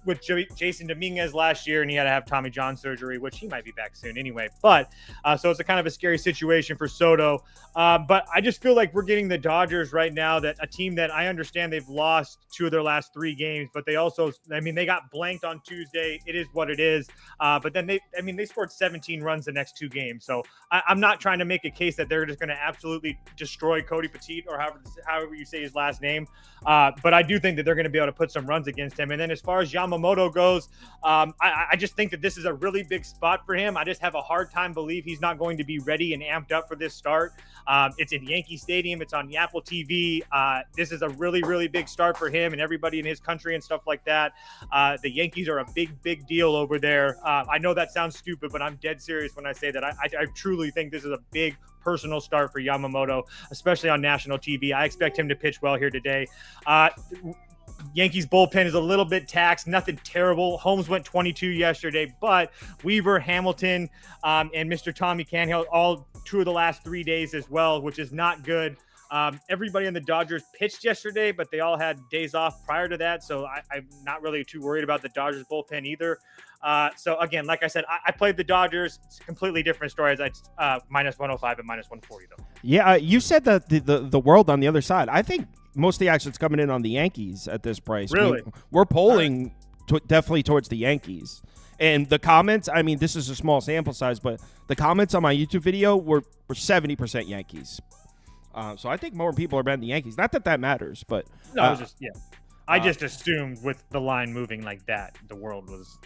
Jason Dominguez last year, and he had to have Tommy John surgery, which he might be back soon anyway. But so it's a kind of a scary situation for Soto. But I just feel like we're getting the Dodgers right now, that a team that I understand they've lost 2 of their last 3 games, but they also, I mean, they got blanked on Tuesday. It is what it is. But then they scored 17 runs the next 2 games. So I'm not trying to make a case that they're just going to absolutely destroy Cody Petit or however you say his last name. But I do think that they're going to be able to put some runs against him. And then as far as Yamamoto goes, I just think that this is a really big spot for him. I just have a hard time believe he's not going to be ready and amped up for this start. It's in Yankee Stadium. It's on the Apple TV. This is a really, really big start for him and everybody in his country and stuff like that. The Yankees are a big deal over there. I know that sounds stupid, but I'm dead serious when I say that. I truly think this is a big personal start for Yamamoto, especially on national TV. I expect him to pitch well here today. Yankees bullpen is a little bit taxed, nothing terrible. Holmes went 22 yesterday, but Weaver, Hamilton, and Mr. Tommy Canhill, all 2 of the last 3 days as well, which is not good. Everybody in the Dodgers pitched yesterday, but they all had days off prior to that, so I'm not really too worried about the Dodgers bullpen either. So again, like I said, I played the Dodgers. It's a completely different story. It's minus 105 and minus 140 though. Yeah, you said that the world on the other side. I think most of the action's coming in on the Yankees at this price. Really? We're polling definitely towards the Yankees. And the comments, I mean, this is a small sample size, but the comments on my YouTube video were 70% Yankees. So I think more people are betting the Yankees. Not that matters, but no, I just assumed with the line moving like that, the world was.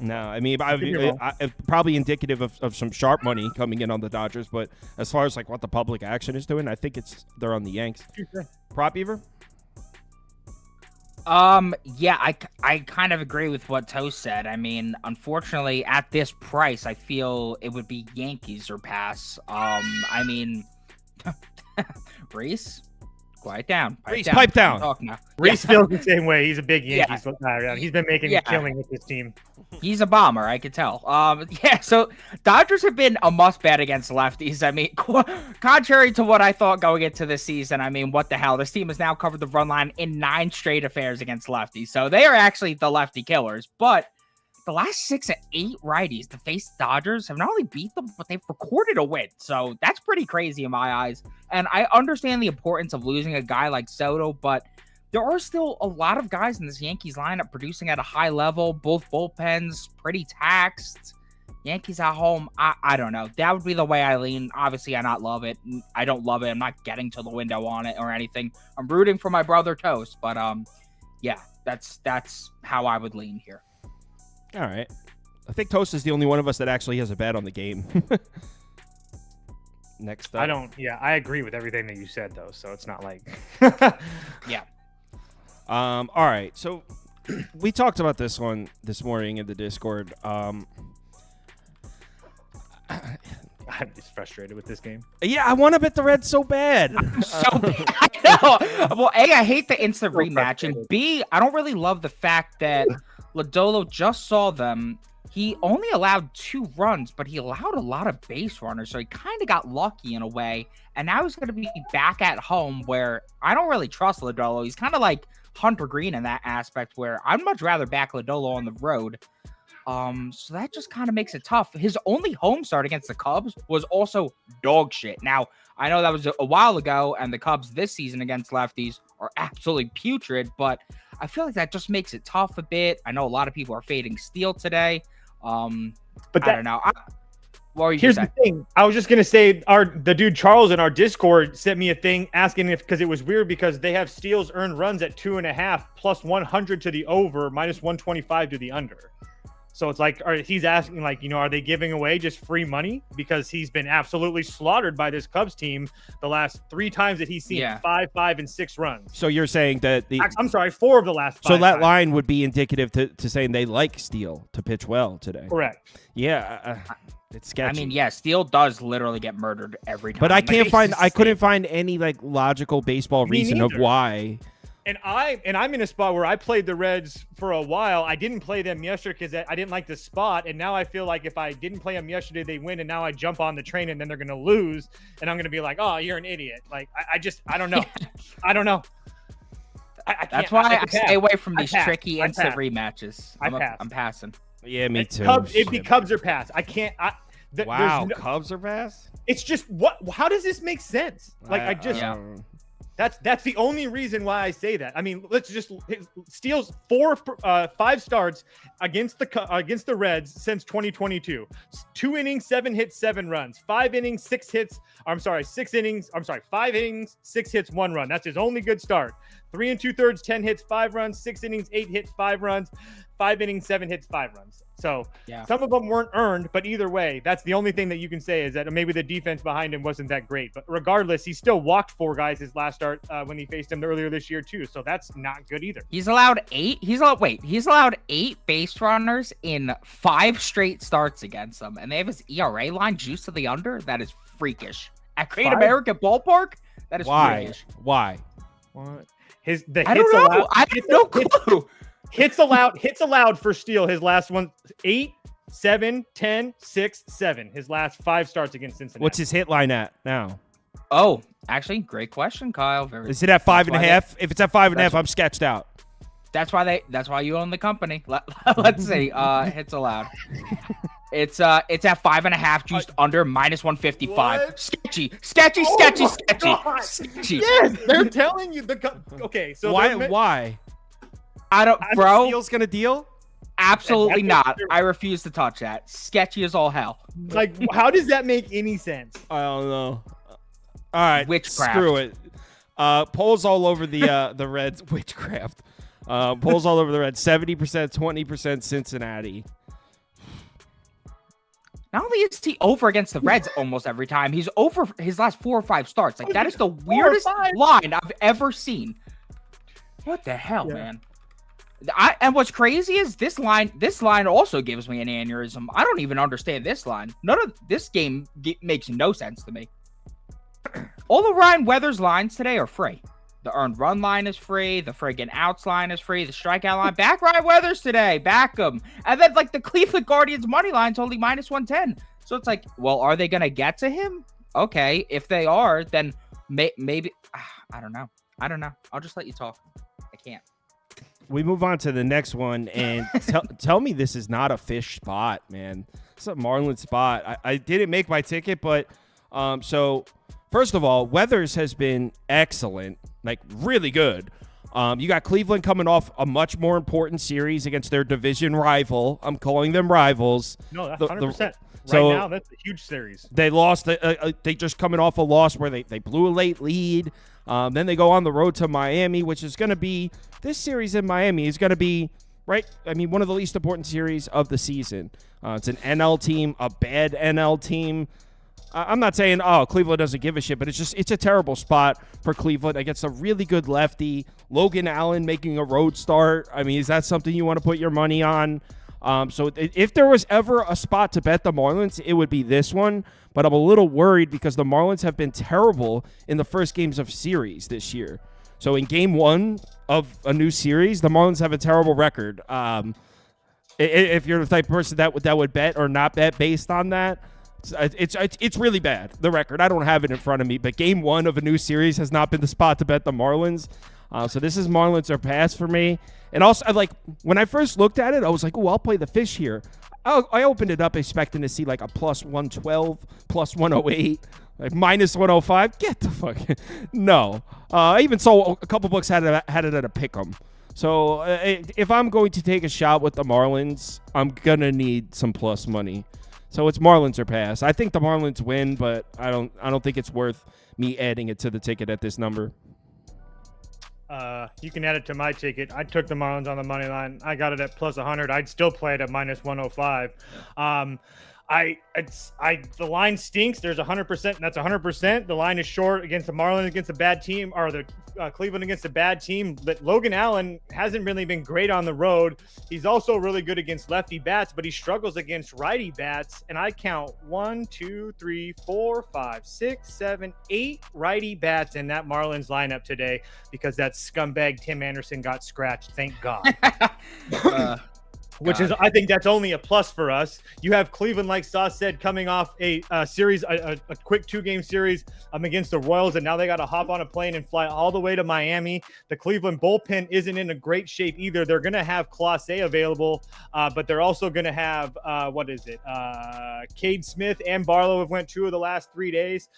No, I mean, probably indicative of some sharp money coming in on the Dodgers. But as far as like what the public action is doing, I think they're on the Yanks. Prop Beaver? Yeah, I kind of agree with what Toast said. I mean, unfortunately, at this price, I feel it would be Yankees or pass. I mean, Reese, quiet down. Reese, pipe down. Talk now. Reese feels the same way. He's a big Yankees guy. He's been making a killing with his team. He's a bomber, I could tell. So Dodgers have been a must bet against lefties. I mean, contrary to what I thought going into this season, I mean, what the hell? This team has now covered the run line in 9 straight affairs against lefties. So they are actually the lefty killers. But the last 6 and 8 righties to face Dodgers have not only beat them, but they've recorded a win. So that's pretty crazy in my eyes. And I understand the importance of losing a guy like Soto, but there are still a lot of guys in this Yankees lineup producing at a high level. Both bullpens pretty taxed. Yankees at home, I don't know. That would be the way I lean. Obviously, I not love it. I don't love it. I'm not getting to the window on it or anything. I'm rooting for my brother Toast, but yeah, that's how I would lean here. All right. I think Toast is the only one of us that actually has a bet on the game. Next up. I agree with everything that you said, though, so it's not like. Yeah. All right. So we talked about this one this morning in the Discord. I'm just frustrated with this game. Yeah, I want to bet the Reds so bad. So bad. I know. Well, A, I hate the instant rematch, and B, I don't really love the fact that Lodolo just saw them. He only allowed 2 runs, but he allowed a lot of base runners, so he kind of got lucky in a way. And now he's going to be back at home where I don't really trust Lodolo. He's kind of like Hunter Green in that aspect where I'd much rather back Lodolo on the road. So that just kind of makes it tough. His only home start against the Cubs was also dog shit. Now, I know that was a while ago, and the Cubs this season against lefties are absolutely putrid, but I feel like that just makes it tough a bit. I know a lot of people are fading Steele today. But I don't know. Here's the thing. I was just gonna say, the dude Charles in our Discord sent me a thing asking because it was weird because they have Steele's earned runs at 2.5 plus 100 to the over, minus 125 to the under. So it's like, he's asking, like, are they giving away just free money? Because he's been absolutely slaughtered by this Cubs team the last 3 times that he's seen 5, 5, and 6 runs. So you're saying that I'm sorry, 4 of the last 5. So that line would be indicative to saying they like Steele to pitch well today. Correct. Yeah. It's sketchy. I mean, yeah, Steele does literally get murdered every time. But I couldn't find any like logical baseball reason of why. And I'm in a spot where I played the Reds for a while. I didn't play them yesterday because I didn't like the spot. And now I feel like if I didn't play them yesterday, they win. And now I jump on the train and then they're going to lose. And I'm going to be like, oh, you're an idiot. Like, I don't know. I don't know. That's why I stay away from these tricky instant rematches. I'm passing. Yeah, me too. It'd be Cubs or pass. I can't. Cubs or pass? It's just how does this make sense? Like, That's the only reason why I say that. I mean, let's just steals 5 starts against the Reds since 2022. 2 innings, 7 hits, 7 runs. 5 innings, 6 hits. 6 innings. 5 innings, 6 hits, 1 run. That's his only good start. 3 2/3, 10 hits, 5 runs. 6 innings, 8 hits, 5 runs. 5 innings, 7 hits, 5 runs. So some of them weren't earned, but either way, that's the only thing that you can say is that maybe the defense behind him wasn't that great. But regardless, he still walked 4 guys his last start when he faced him earlier this year too. So that's not good either. He's allowed 8. He's allowed 8 base runners in 5 straight starts against them, and they have his ERA line juiced to the under. That is freakish. At Great American Ballpark, that is freakish. Why? What? I don't know. I have no clue. Hits allowed for Steele. His last one, 8, 7, 10, 6, 7. His last 5 starts against Cincinnati. What's his hit line at now? Oh, actually, great question, Kyle. Is it at 5.5? If it's at 5.5, I'm sketched out. That's why you own the company. Let's see. Hits allowed. It's at 5.5, juiced under -155. What? Sketchy. Yes, they're telling you okay. So why? I don't, bro. Steele's gonna deal? Absolutely not. I refuse to touch that. Sketchy as all hell. Like, how does that make any sense? I don't know. All right, witchcraft. Screw it. Polls all over the Reds. Witchcraft. Polls all over the Reds. 70%, 20% Cincinnati. Not only is he over against the Reds almost every time, he's over his last 4 or 5 starts. Like, that is the weirdest line I've ever seen. What the hell, man? And what's crazy is this line also gives me an aneurysm. I don't even understand this line. None of this game makes no sense to me. All of Ryan Weathers' lines today are free. The earned run line is free. The friggin' outs line is free. The strikeout line. Back Ryan Weathers today. Back him. And then, like, the Cleveland Guardians money line's only -110. So it's like, well, are they going to get to him? Okay. If they are, then maybe. I don't know. I'll just let you talk. I can't. We move on to the next one, and tell me this is not a fish spot, man. It's a Marlins spot. I didn't make my ticket, but so first of all, Weathers has been excellent, like really good. You got Cleveland coming off a much more important series against their division rival. I'm calling them rivals. No, that's 100%. So right now, that's a huge series. They lost. They just coming off a loss where they blew a late lead. Then they go on the road to Miami, which is going to be this series in Miami is going to be right. I mean, one of the least important series of the season. It's an NL team, a bad NL team. I'm not saying Cleveland doesn't give a shit, but it's a terrible spot for Cleveland against a really good lefty. Logan Allen making a road start. I mean, is that something you want to put your money on? So if there was ever a spot to bet the Marlins, it would be this one. But I'm a little worried because the Marlins have been terrible in the first games of series this year. So in game 1 of a new series, the Marlins have a terrible record. If you're the type of person that would bet or not bet based on that, it's really bad, the record. I don't have it in front of me, but game 1 of a new series has not been the spot to bet the Marlins. So this is Marlins or pass for me. And also, when I first looked at it, I was like, oh, I'll play the fish here. I opened it up expecting to see like a +112, +108, like -105. Get the fuck. No. I even saw a couple books had it at a pick'em. So if I'm going to take a shot with the Marlins, I'm going to need some plus money. So it's Marlins or pass. I think the Marlins win, but I don't think it's worth me adding it to the ticket at this number. You can add it to my ticket. I took the Marlins on the money line. I got it at +100. I'd still play it at -105. The line stinks. There's 100%. That's 100%. The line is short against the Marlins against a bad team, or the Cleveland against a bad team. But Logan Allen hasn't really been great on the road. He's also really good against lefty bats, but he struggles against righty bats. And I count 1, 2, 3, 4, 5, 6, 7, 8 righty bats in that Marlins lineup today because that scumbag Tim Anderson got scratched. Thank God. which is, I think that's only a plus for us. You have Cleveland, like Sauce said, coming off a series, a quick 2-game series against the Royals, and now they got to hop on a plane and fly all the way to Miami. The Cleveland bullpen isn't in a great shape either. They're going to have Clase available, but they're also going to have, Cade Smith and Barlow have went 2 of the last 3 days.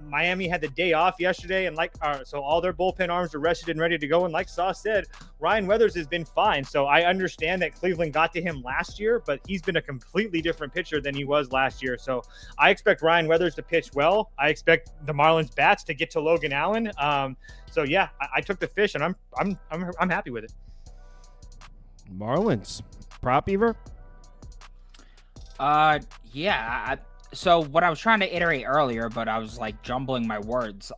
Miami had the day off yesterday, and so all their bullpen arms are rested and ready to go. And like Sauce said, Ryan Weathers has been fine. So I understand that Cleveland got to him last year, but he's been a completely different pitcher than he was last year. So I expect Ryan Weathers to pitch well. I expect the Marlins bats to get to Logan Allen. So yeah, I took the fish, and I'm happy with it. Marlins prop Beaver. Yeah. So what I was trying to iterate earlier, but I was like jumbling my words.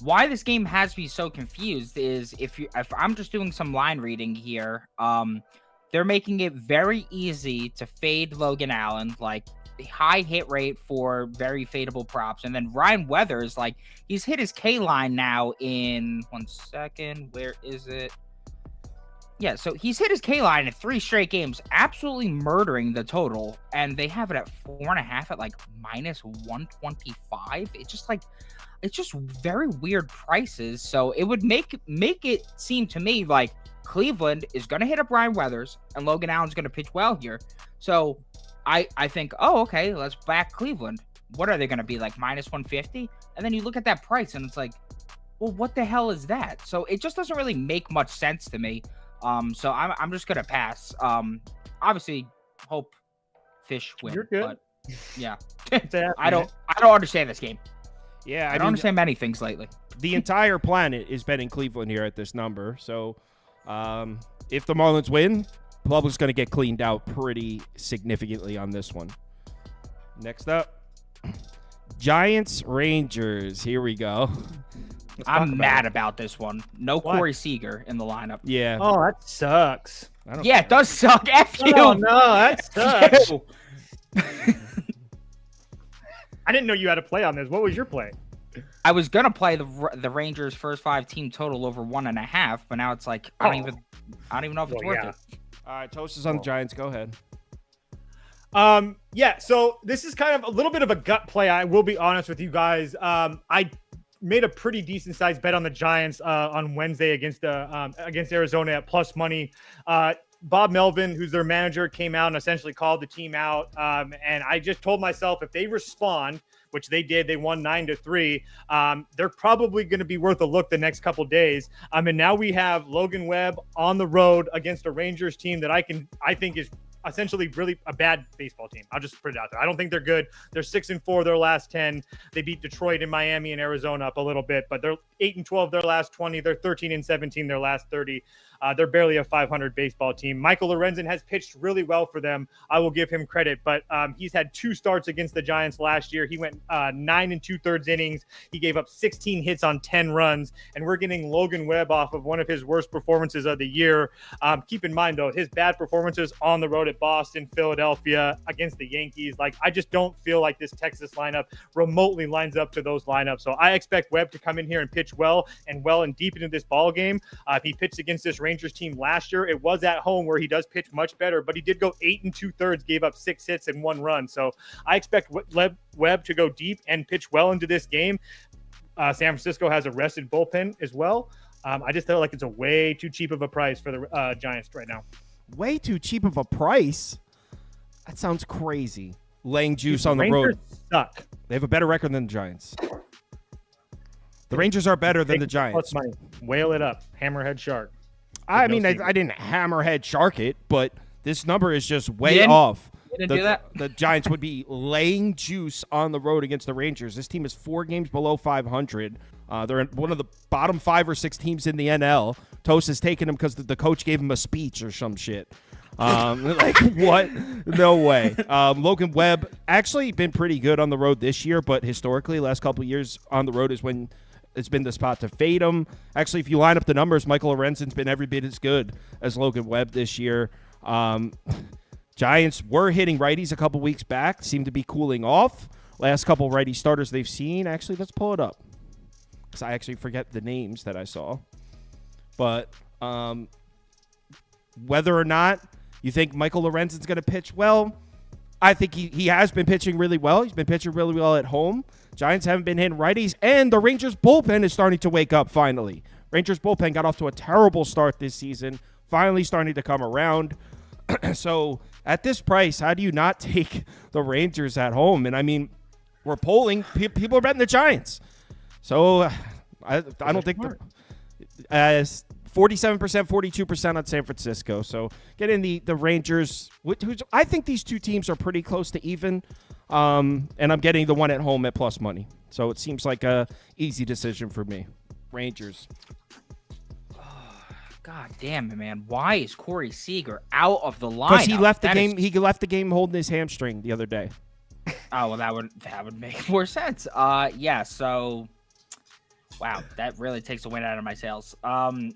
Why this game has me so confused is if I'm just doing some line reading here, they're making it very easy to fade Logan Allen, like high hit rate for very fadeable props. And then Ryan Weathers, like he's hit his K line now in 1 second. Where is it? Yeah, so he's hit his K line in 3 straight games, absolutely murdering the total. And they have it at 4.5 at like -125. It's just very weird prices. So it would make it seem to me like Cleveland is going to hit up Ryan Weathers and Logan Allen's going to pitch well here. So I think, oh, okay, let's back Cleveland. What are they going to be, like -150? And then you look at that price and it's like, well, what the hell is that? So it just doesn't really make much sense to me. So I'm just going to pass. Obviously, hope fish win. You're good. But yeah, I don't understand this game. Yeah, I don't understand many things lately. The entire planet is betting Cleveland here at this number. So if the Marlins win, public's going to get cleaned out pretty significantly on this one. Next up, Giants Rangers. Here we go. I'm mad about this one. No Corey Seager in the lineup. Yeah. Oh, that sucks. Yeah, it does suck. F you. Oh, no, that sucks. You. I didn't know you had a play on this. What was your play? I was gonna play the Rangers first 5 team total over 1.5, but now it's like I don't even know if it's worth it. All right, Toast is on the Giants. Go ahead. Yeah. So this is kind of a little bit of a gut play. I will be honest with you guys. I made a pretty decent sized bet on the Giants on Wednesday against Arizona at plus money. Bob Melvin, who's their manager, came out and essentially called the team out. And I just told myself if they respond, which they did, they won 9-3. They're probably going to be worth a look the next couple days. And now we have Logan Webb on the road against a Rangers team that I think is essentially really a bad baseball team. I'll just put it out there. I don't think they're good. They're 6-4 their last 10. They beat Detroit and Miami and Arizona up a little bit, but they're 8-12 their last 20. They're 13-17 their last 30. They're barely a 500 baseball team. Michael Lorenzen has pitched really well for them. I will give him credit, but he's had 2 starts against the Giants last year. He went 9 2/3 innings. He gave up 16 hits on 10 runs, and we're getting Logan Webb off of one of his worst performances of the year. Keep in mind, though, his bad performances on the road at Boston, Philadelphia, against the Yankees. Like, I just don't feel like this Texas lineup remotely lines up to those lineups. So I expect Webb to come in here and pitch well and deep into this ball game. He pitched against this Rangers team last year. It was at home where he does pitch much better, but he did go 8 2/3, gave up 6 hits and 1 run. So I expect Webb to go deep and pitch well into this game. San Francisco has a rested bullpen as well. I just feel like it's a way too cheap of a price for the Giants right now. Way too cheap of a price? That sounds crazy. Laying juice on the road. Suck. They have a better record than the Giants. The Rangers are better than the Giants. Plus money. Whale it up. Hammerhead shark. I didn't hammerhead shark it, but this number is just way off. You didn't do that? The Giants would be laying juice on the road against the Rangers. This team is 4 games below 500. They're in one of the bottom 5 or 6 teams in the NL. Toast is taking them because the coach gave him a speech or some shit. Like, what? No way. Logan Webb actually been pretty good on the road this year, but historically, last couple of years on the road is when it's been the spot to fade him. Actually, if you line up the numbers, Michael Lorenzen's been every bit as good as Logan Webb this year. Giants were hitting righties a couple weeks back, seem to be cooling off. Last couple righty starters they've seen. Actually, let's pull it up because I actually forget the names that I saw. But whether or not You think Michael Lorenzen's going to pitch well? I think he has been pitching really well. He's been pitching really well at home. Giants haven't been hitting righties, and the Rangers bullpen is starting to wake up finally. Rangers bullpen got off to a terrible start this season, finally starting to come around. So at this price, how do you not take the Rangers at home? And I mean, we're polling. People are betting the Giants. So I don't think the 47%, 42% on San Francisco. So get in the Rangers. I think these two teams are pretty close to even. And I'm getting the one at home at plus money. So it seems like a easy decision for me. Rangers. God damn it, man. Why is Corey Seager out of the lineup? Because he left the game. He left the game holding his hamstring the other day. Oh, well, that would make more sense. Yeah, so wow, that really takes the wind out of my sails.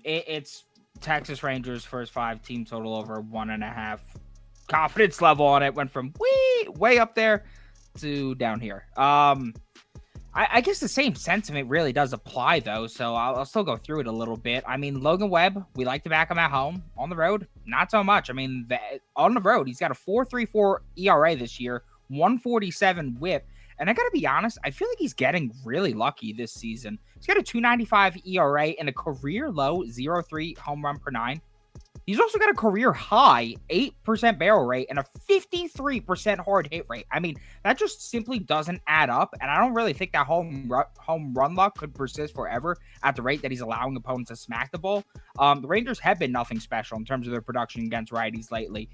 It's Texas Rangers first 5 team total over 1.5. Confidence level on it went from way up there to down here. I guess the same sentiment really does apply, though, so I'll still go through it a little bit. I mean, Logan Webb, we like to back him at home. On the road, not so much. I mean, on the road, he's got a 4.34 ERA this year, 147 whip. And I got to be honest, I feel like he's getting really lucky this season. He's got a 2.95 ERA and a career low 0.3 home run per 9. He's also got a career high 8% barrel rate and a 53% hard hit rate. I mean, that just simply doesn't add up, and I don't really think that home run luck could persist forever at the rate that he's allowing opponents to smack the ball. The Rangers have been nothing special in terms of their production against righties lately.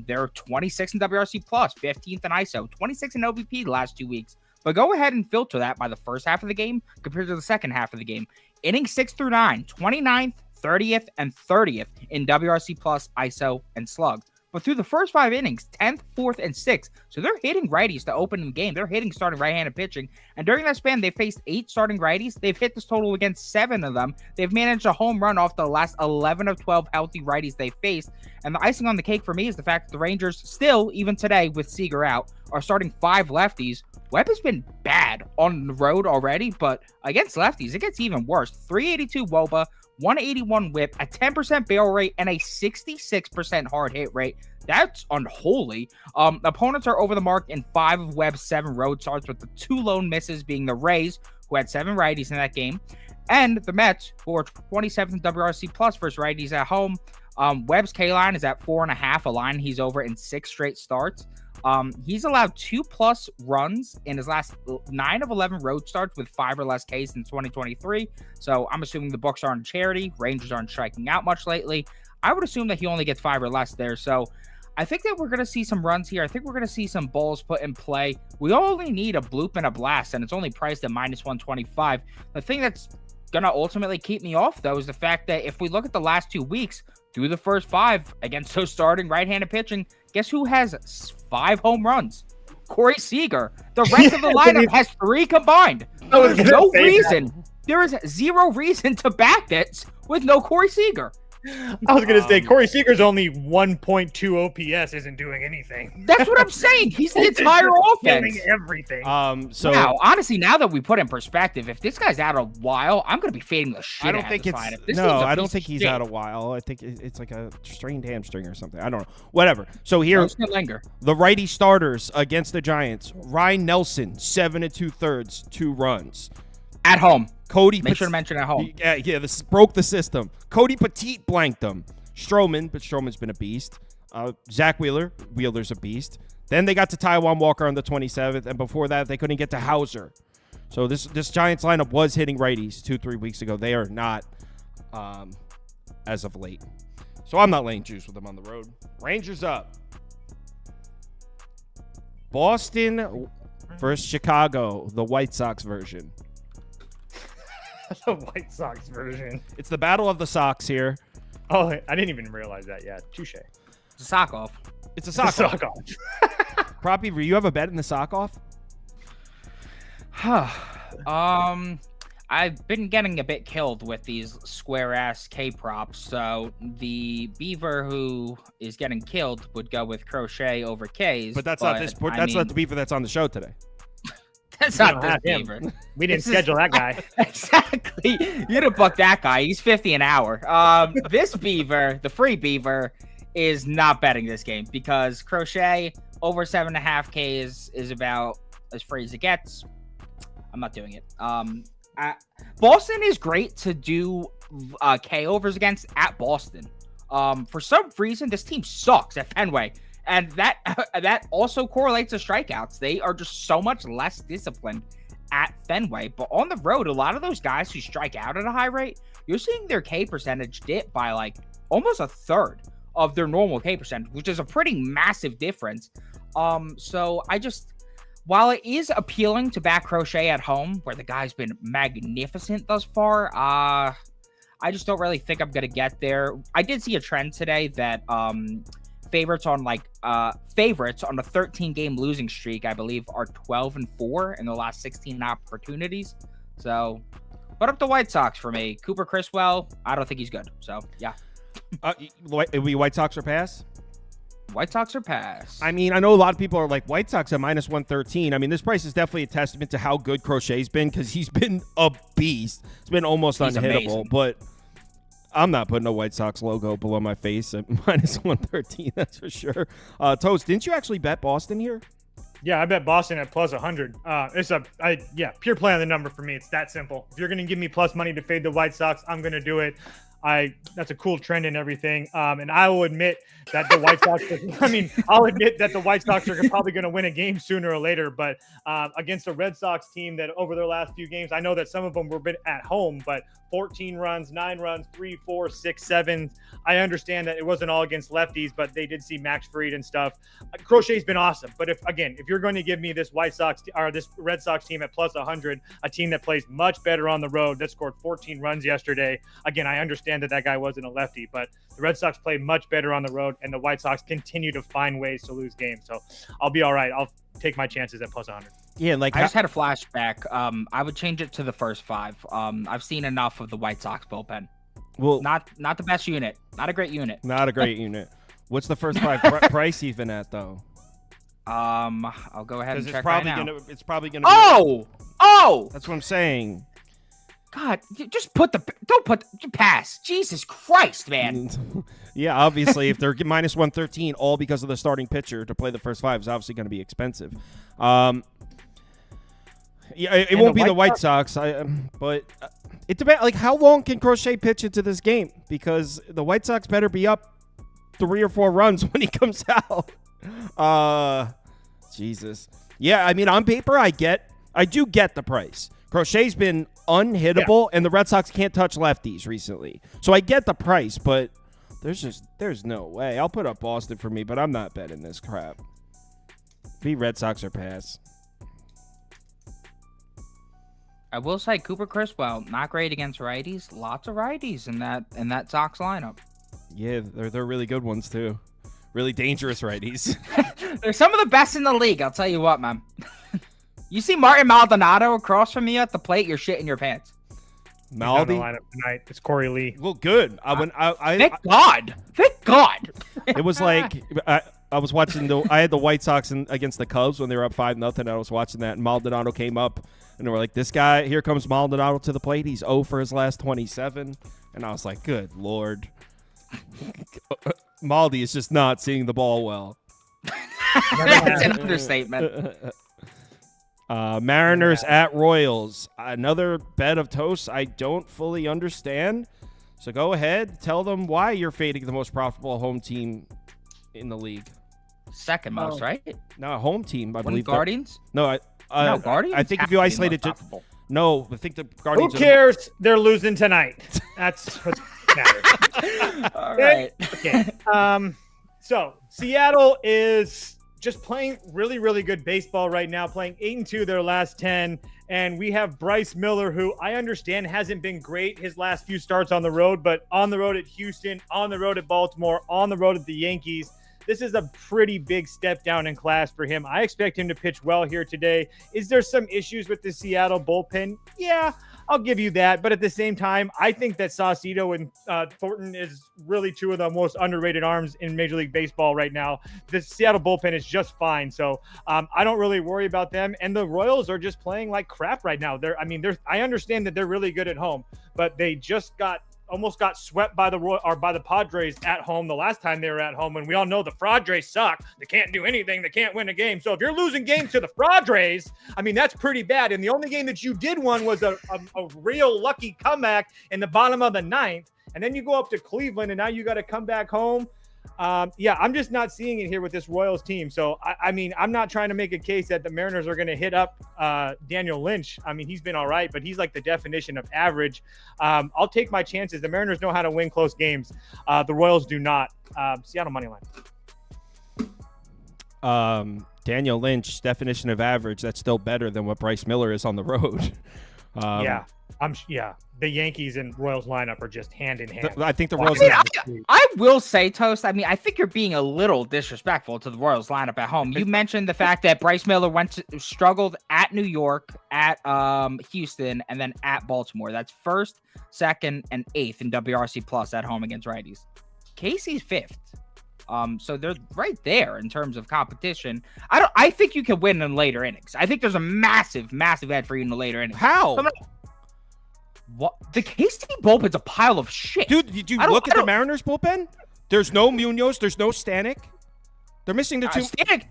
They're 26 in WRC+, 15th in ISO, 26 in OBP the last 2 weeks. But go ahead and filter that by the first half of the game compared to the second half of the game. Innings 6 through 9, 29th, 30th, and 30th in WRC+, ISO, and slug. But through the first 5 innings, 10th, 4th, and 6th, so they're hitting righties to open the game. They're hitting starting right-handed pitching. And during that span, they faced 8 starting righties. They've hit this total against 7 of them. They've managed a home run off the last 11 of 12 healthy righties they faced. And the icing on the cake for me is the fact that the Rangers still, even today with Seager out, are starting 5 lefties. Webb has been bad on the road already, but against lefties, it gets even worse. 382 WOBA, 181 whip, a 10% barrel rate, and a 66% hard hit rate. That's unholy. Opponents are over the mark in 5 of Webb's 7 road starts, with the 2 lone misses being the Rays, who had 7 righties in that game, and the Mets, who are 27th in WRC+ versus righties at home. Webb's K-line is at 4.5, a line he's over in 6 straight starts. He's allowed 2+ runs in his last 9 of 11 road starts with 5 or less Ks in 2023. So I'm assuming the books aren't charity. Rangers aren't striking out much lately. I would assume that he only gets 5 or less there. So I think that we're going to see some runs here. I think we're going to see some balls put in play. We only need a bloop and a blast, and it's only priced at -125. The thing that's going to ultimately keep me off, though, is the fact that if we look at the last 2 weeks, through the first 5 against those starting right-handed pitching, guess who has 5 home runs? Corey Seager. The rest of the lineup has 3 combined. There's no reason. There is 0 reason to back this with no Corey Seager. I was going to say, Corey Seager's only 1.2 OPS isn't doing anything. That's what I'm saying. He's the entire offense. Doing everything. So now, honestly, now that we put in perspective, if this guy's out a while, I'm going to be fading the shit out of this lineup. I don't think he's out a while. I think it's like a strained hamstring or something. I don't know. Whatever. So here, the righty starters against the Giants. Ryan Nelson, 7 2/3, 2 runs. At home. Cody, make sure to mention at home. Yeah, this broke the system. Cody Petit blanked him. Stroman, but Stroman's been a beast. Zach Wheeler's a beast. Then they got to Taijuan Walker on the 27th, and before that, they couldn't get to Hauser. So this Giants lineup was hitting righties 2-3 weeks ago. They are not as of late. So I'm not laying juice with them on the road. Rangers up. Boston versus Chicago, the White Sox version. The White Sox version. It's the battle of the Sox here. Oh, I didn't even realize that. Yeah, touche. It's a sock off. It's a sock off. Proppy, you have a bet in the sock off? I've been getting a bit killed with these square ass K props. So the Beaver who is getting killed would go with Crochet over K's. But that's not this. That's not the Beaver that's on the show today. That's not this Beaver. We didn't schedule that guy. Exactly. You didn't book that guy. He's $50 an hour. This Beaver, the free Beaver, is not betting this game because Crochet over 7.5K is about as free as it gets. I'm not doing it. Boston is great to do K overs against at Boston. For some reason, this team sucks at Fenway, and that also correlates to strikeouts. They are just so much less disciplined at Fenway, but on the road, a lot of those guys who strike out at a high rate, you're seeing their K percentage dip by like almost a third of their normal K percentage, which is a pretty massive difference. So while it is appealing to back Crochet at home, where the guy's been magnificent thus far, I just don't really think I'm gonna get there. I did see a trend today that favorites on a 13-game losing streak, I believe, are 12-4 in the last 16 opportunities. So put up the White Sox for me. Cooper Criswell, I don't think he's good. So yeah. It'll be White Sox or pass? White Sox or pass. I mean, I know a lot of people are like, White Sox at minus 113. I mean, this price is definitely a testament to how good Crochet's been because he's been a beast. It's been almost unhittable, amazing. But I'm not putting a White Sox logo below my face at minus 113, that's for sure. Toast, didn't you actually bet Boston here? Yeah, I bet Boston at plus 100. Pure play on the number for me. It's that simple. If you're going to give me plus money to fade the White Sox, I'm going to do it. That's a cool trend and everything. And I will admit that the White Sox, I'll admit that the White Sox are probably going to win a game sooner or later, but against a Red Sox team that over their last few games, I know that some of them were at home, but 14 runs, 9 runs, 3, 4, 6, 7. I understand that it wasn't all against lefties, but they did see Max Fried and stuff. Crochet's been awesome. But if you're going to give me this White Sox or this Red Sox team at plus 100, a team that plays much better on the road, that scored 14 runs yesterday. Again, I understand that guy wasn't a lefty, but the Red Sox play much better on the road, and the White Sox continue to find ways to lose games. So I'll be all right. I'll take my chances at plus 100. Yeah, I just had a flashback. I would change it to the first 5. I've seen enough of the White Sox bullpen. Well, not the best unit. Not a great unit. Not a great unit. What's the first 5 price even at though? I'll go ahead and check It's probably gonna. Oh! That's what I'm saying. God, just pass. Jesus Christ, man. Yeah, obviously, if they're minus 113, all because of the starting pitcher to play the first 5 is obviously going to be expensive. It won't be the White Sox, but it depends. Like, how long can Crochet pitch into this game? Because the White Sox better be up 3 or 4 runs when he comes out. Jesus. Yeah, I mean, on paper, I do get the price. Crochet's been unhittable, and the Red Sox can't touch lefties recently. So I get the price, but there's no way. I'll put up Boston for me, but I'm not betting this crap. Be Red Sox or pass. I will say Cooper Criswell, not great against righties. Lots of righties in that Sox lineup. Yeah, they're really good ones too. Really dangerous righties. They're some of the best in the league, I'll tell you what, man. You see Martin Maldonado across from you at the plate, you're shitting your pants. Maldi lineup tonight. It's Corey Lee. Well, good. Thank God. It was like I was watching I had the White Sox against the Cubs when they were up 5-0. I was watching that, and Maldonado came up, and they were like, "This guy, here comes Maldonado to the plate. He's 0 for his last 27." And I was like, "Good Lord, Maldi is just not seeing the ball well." That's an understatement. Mariners at Royals. Another bet of toast I don't fully understand. So go ahead. Tell them why you're fading the most profitable home team in the league. Second most, right? No, home team, I believe. Guardians? No, Guardians. I think if you isolate it, no, I think the Guardians. Who cares? They're losing tonight. That's what matters. All right. Okay. So Seattle is just playing really, really good baseball right now, playing 8-2 their last 10. And we have Bryce Miller, who I understand hasn't been great his last few starts on the road, but on the road at Houston, on the road at Baltimore, on the road at the Yankees. This is a pretty big step down in class for him. I expect him to pitch well here today. Is there some issues with the Seattle bullpen? Yeah, I'll give you that. But at the same time, I think that Saucedo and Thornton is really 2 of the most underrated arms in Major League Baseball right now. The Seattle bullpen is just fine. So I don't really worry about them. And the Royals are just playing like crap right now. I understand that they're really good at home, but they just got almost got swept by the Padres at home the last time they were at home, and we all know the Padres suck. They can't do anything. They can't win a game. So if you're losing games to the Padres, I mean, that's pretty bad. And the only game that you did win was a real lucky comeback in the bottom of the ninth. And then you go up to Cleveland, and now you got to come back home. I'm just not seeing it here with this Royals team. So, I mean, I'm not trying to make a case that the Mariners are going to hit up Daniel Lynch. I mean, he's been all right, but he's like the definition of average. I'll take my chances. The Mariners know how to win close games. The Royals do not. Seattle money line. Daniel Lynch, definition of average, that's still better than what Bryce Miller is on the road. The Yankees and Royals lineup are just hand in hand. I think the Royals. I will say, Toast, I mean, I think you're being a little disrespectful to the Royals lineup at home. You mentioned the fact that Bryce Miller struggled at New York, at Houston, and then at Baltimore. That's first, second, and eighth in WRC plus at home against righties. Casey's fifth. So they're right there in terms of competition. I think you can win in later innings. I think there's a massive, massive edge for you in the later innings. How? What? The KC bullpen's a pile of shit. Dude, did you look at the Mariners bullpen? There's no Munoz. There's no Stanek. They're missing the two. Stanek,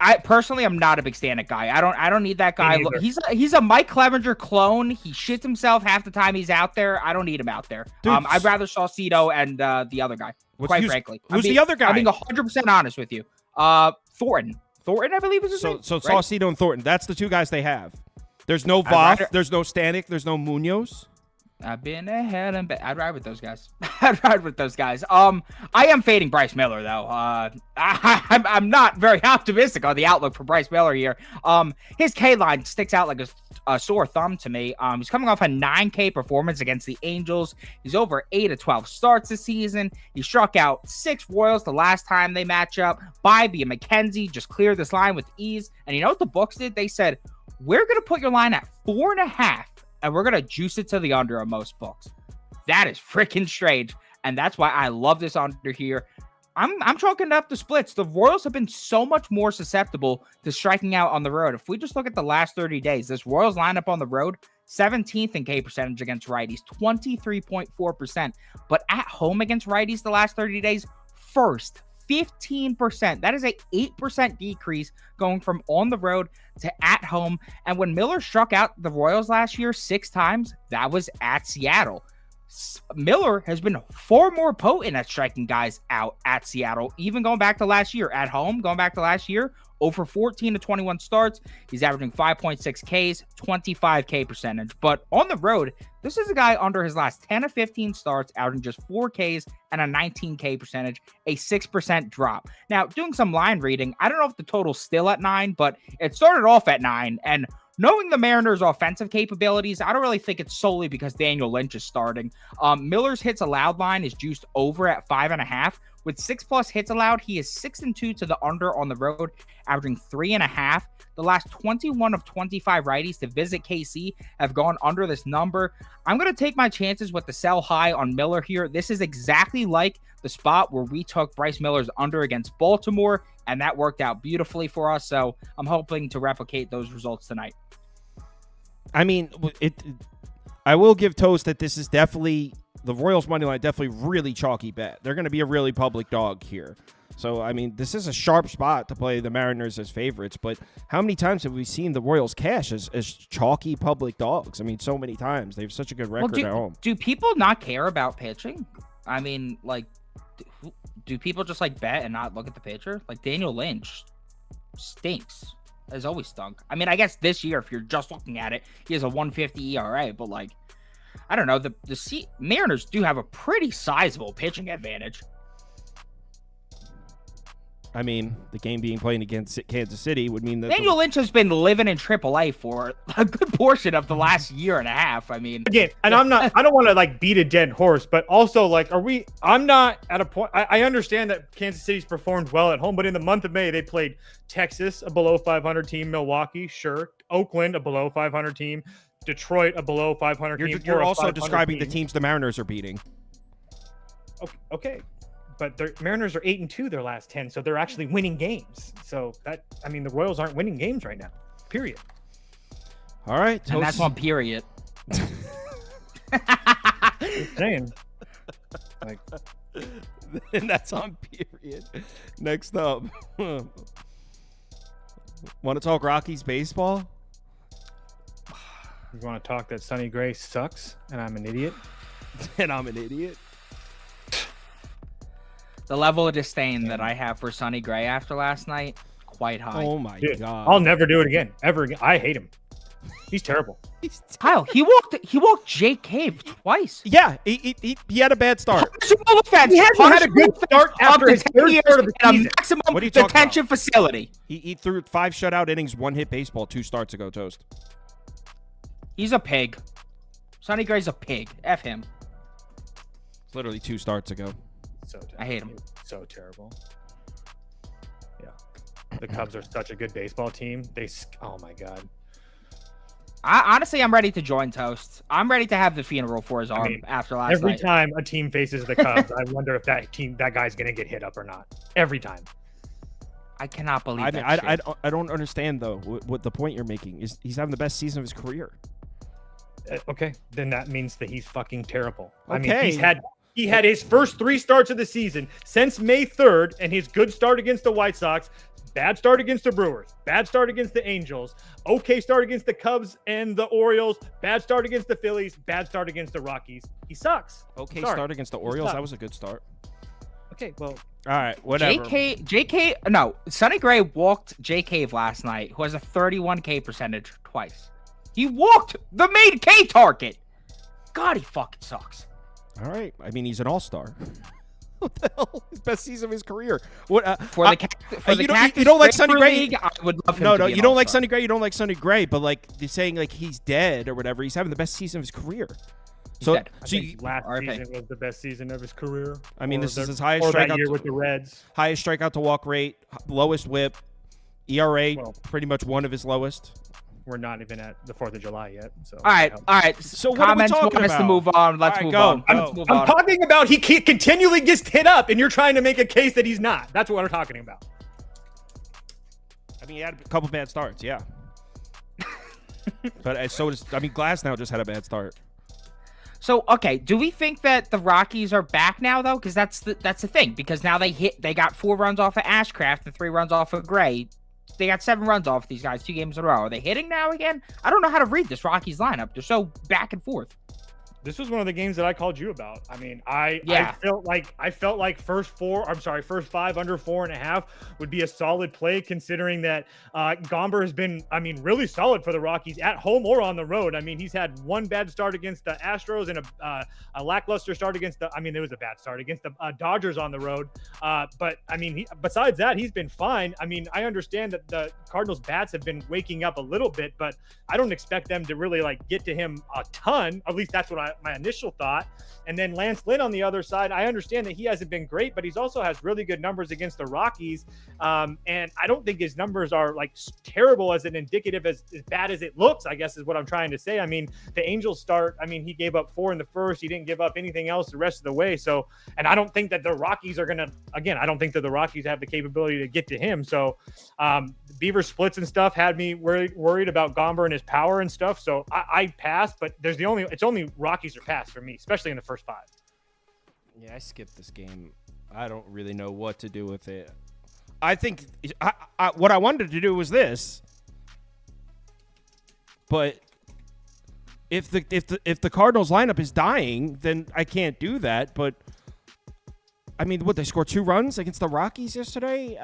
I personally am not a big Stanek guy. I don't need that guy. Look, he's a Mike Clevenger clone. He shits himself half the time he's out there. I don't need him out there. Dude, I'd rather Saucedo and the other guy. Frankly, who's the other guy? I'm being 100% honest with you. Thornton, I believe is his name. So right? Saucedo and Thornton. That's the two guys they have. There's no Voth. There's no Stanek. There's no Munoz. I've been ahead and I'd ride with those guys. I am fading Bryce Miller though. I'm not very optimistic on the outlook for Bryce Miller here. His K line sticks out like a sore thumb to me. He's coming off a 9K performance against the Angels. He's over 8 of 12 starts this season. He struck out 6 Royals the last time they match up. Bybee and McKenzie just cleared this line with ease. And you know what the books did? They said, we're going to put your line at 4.5. And we're going to juice it to the under on most books. That is freaking strange. And that's why I love this under here. I'm chalking up the splits. The Royals have been so much more susceptible to striking out on the road. If we just look at the last 30 days, this Royals lineup on the road, 17th in K percentage against righties, 23.4%. But at home against righties the last 30 days, first, 15%. That is a 8% decrease going from on the road to at home. And when Miller struck out the Royals last year 6 times, that was at Seattle. Miller has been far more potent at striking guys out at Seattle, even going back to last year. At home, going back to last year, over 14 to 21 starts. He's averaging 5.6 Ks, 25K percentage. But on the road, this is a guy under his last 10 to 15 starts, averaging just 4 Ks and a 19K percentage, a 6% drop. Now, doing some line reading, I don't know if the total's still at 9, but it started off at 9. And knowing the Mariners' offensive capabilities, I don't really think it's solely because Daniel Lynch is starting. Miller's hits allowed line is juiced over at 5.5. With 6+ hits allowed, he is 6-2 to the under on the road, averaging 3.5. The last 21 of 25 righties to visit KC have gone under this number. I'm going to take my chances with the sell high on Miller here. This is exactly like the spot where we took Bryce Miller's under against Baltimore, and that worked out beautifully for us. So I'm hoping to replicate those results tonight. I mean, I will give Toast that this is definitely the Royals money line, definitely really chalky bet. They're going to be a really public dog here. So, I mean, this is a sharp spot to play the Mariners as favorites, but how many times have we seen the Royals cash as chalky public dogs? I mean, so many times. They have such a good record at home. Do people not care about pitching? I mean, like, do people just, like, bet and not look at the pitcher? Like, Daniel Lynch stinks. Has always stunk. I mean, I guess this year, if you're just looking at it, he has a 150 ERA, but, like, I don't know. The Mariners do have a pretty sizable pitching advantage. I mean, the game being played against Kansas City would mean that Daniel Lynch has been living in AAA for a good portion of the last year and a half. I mean, again, and I don't want to like beat a dead horse, but also like, I'm not at a point. I understand that Kansas City's performed well at home, but in the month of May, they played Texas, a below 500 team, Milwaukee, sure, Oakland, a below 500 team, Detroit, a below 500 team. You're also describing the teams the Mariners are beating. Okay. But the Mariners are 8-2 their last 10, so they're actually winning games. So that, I mean, the Royals aren't winning games right now. Period. All right, and that's on period. Saying. Like, And that's on period. Next up. Want to talk Rockies baseball? you want to talk that Sonny Gray sucks and I'm an idiot? And I'm an idiot. The level of disdain that I have for Sonny Gray after last night, quite high. Oh my Dude, god. I'll never do it again. Ever again. I hate him. He's terrible. Kyle, he walked Jake Cave twice. Yeah, he had a bad start. Punishable offense. He hasn't had a good start after his third start of the in a season. maximum What are you talking detention facility. He threw 5 shutout innings, 1 hit baseball 2 starts ago, Toast. He's a pig. Sonny Gray's a pig. F him. It's literally 2 starts ago. So terrible. I hate him. So terrible. Yeah. The Cubs are such a good baseball team. Oh my god. Honestly, I'm ready to join Toast. I'm ready to have the funeral for his arm after last Every night. time a team faces the Cubs, I wonder if that guy's gonna get hit up or not. Every time. I cannot believe I that mean, shit. I don't understand though what the point you're making is. He's having the best season of his career. Okay, then that means that he's fucking terrible. I mean, Okay. he had his first 3 starts of the season since May 3rd, and his good start against the White Sox, bad start against the Brewers, bad start against the Angels, okay start against the Cubs and the Orioles, bad start against the Phillies, bad start against the Rockies. He sucks. Okay, Sorry. start against the Orioles. That was a good start. Okay, well, All right, whatever. Sonny Gray walked J Cave last night, who has a 31K percentage twice. He walked the main K target. God, he fucking sucks. All right. I mean, he's an all-star. What the hell? His best season of his career. What? You don't like Sonny Gray? League, I would love him No, to be you an don't like all-star. Sonny Gray. You don't like Sonny Gray, but like they're saying like he's dead or whatever. He's having the best season of his career. So, dead. I so think last RIP. season was the best season of his career. I mean, Or this is the- his highest or that strikeout year to- with the Reds. highest strikeout to walk rate, lowest WHIP, ERA, Well- pretty much one of his lowest. We're not even at the 4th of July yet. So All right. So what are we Comments talking want us to about? move on. Let's All right, move go. on. I'm- Let's move I'm on. talking about he continually gets hit up, and you're trying to make a case that he's not. That's what we're talking about. I mean, he had a couple bad starts, yeah. But so does Glass now just had a bad start. So, okay, do we think that the Rockies are back now, though? Because that's the thing. Because now they got 4 runs off of Ashcraft and 3 runs off of Gray. They got 7 runs off these guys 2 games in a row. Are they hitting now again? I don't know how to read this Rockies lineup. They're so back and forth. This was one of the games that I called you about. I mean, I felt like first 5 under 4.5 would be a solid play, considering that Gomber has been, really solid for the Rockies at home or on the road. I mean, he's had 1 bad start against the Astros and a lackluster start against it was a bad start against the Dodgers on the road. But I mean, besides that, he's been fine. I mean, I understand that the Cardinals bats have been waking up a little bit, but I don't expect them to really get to him a ton. At least that's what my initial thought. And then Lance Lynn on the other side, I understand that he hasn't been great, but he's also has really good numbers against the Rockies. And I don't think his numbers are terrible as an indicative as bad as it looks, I guess is what I'm trying to say. I mean, the Angels start, he gave up 4 in the first. He didn't give up anything else the rest of the way. So, and I don't think that the Rockies are going to, I don't think that the Rockies have the capability to get to him. So Beaver splits and stuff had me worried about Gomber and his power and stuff. So I passed, but it's only Rockies or pass for me, especially in the first 5. Yeah, I skipped this game. I don't really know what to do with it. I think what I wanted to do was this, but if the Cardinals lineup is dying, then I can't do that. But I mean, they scored 2 runs against the Rockies yesterday.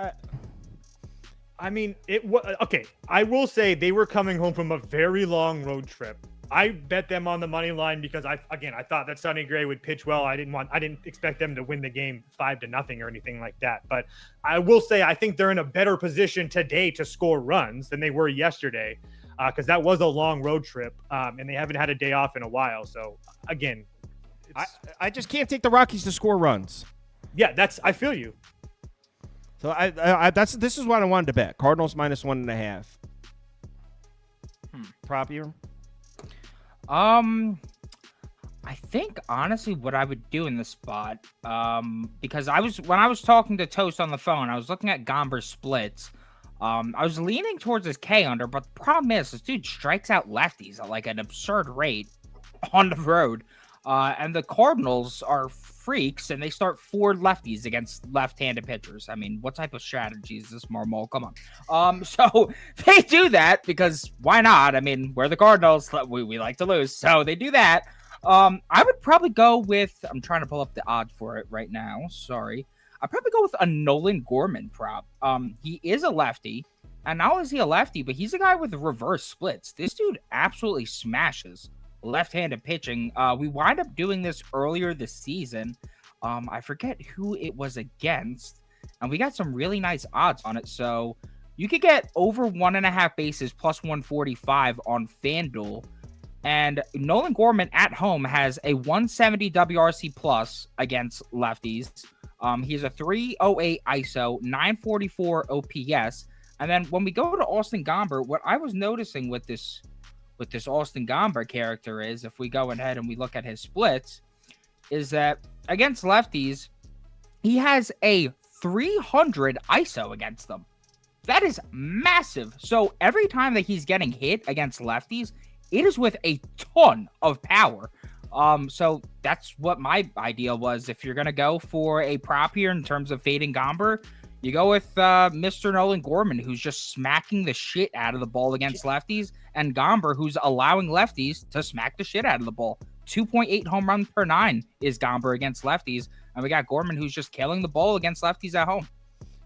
It was okay. I will say they were coming home from a very long road trip. I bet them on the money line because I thought that Sonny Gray would pitch well. I didn't expect them to win the game 5-0 or anything like that. But I will say I think they're in a better position today to score runs than they were yesterday, because that was a long road trip, and they haven't had a day off in a while. So again, I just can't take the Rockies to score runs. Yeah, I feel you. So this is what I wanted to bet. Cardinals -1.5. Prop here. I think honestly what I would do in this spot, because when I was talking to Toast on the phone, I was looking at Gomber's splits. I was leaning towards his K under, but the problem is this dude strikes out lefties at an absurd rate on the road. And the Cardinals are freaks and they start 4 lefties against left-handed pitchers. I mean, what type of strategy is this, Marmol? Come on. So they do that because why not? I mean, we're the Cardinals. We like to lose. So they do that. I would probably go with, I'm trying to pull up the odds for it right now. Sorry. I'd probably go with a Nolan Gorman prop. He is a lefty. And not only is he a lefty, but he's a guy with reverse splits. This dude absolutely smashes left-handed pitching. We wind up doing this earlier this season. I forget who it was against. And we got some really nice odds on it. So you could get over 1.5 bases plus 145 on FanDuel. And Nolan Gorman at home has a 170 WRC plus against lefties. He's a 308 ISO, 944 OPS. And then when we go to Austin Gomber, what I was noticing with this Austin Gomber character is, if we go ahead and we look at his splits, is that against lefties, he has a 300 ISO against them. That is massive. So every time that he's getting hit against lefties, it is with a ton of power. So that's what my idea was. If you're going to go for a prop here in terms of fading Gomber, you go with Mr. Nolan Gorman, who's just smacking the shit out of the ball against lefties, and Gomber, who's allowing lefties to smack the shit out of the ball. 2.8 home runs per 9 is Gomber against lefties, and we got Gorman, who's just killing the ball against lefties at home.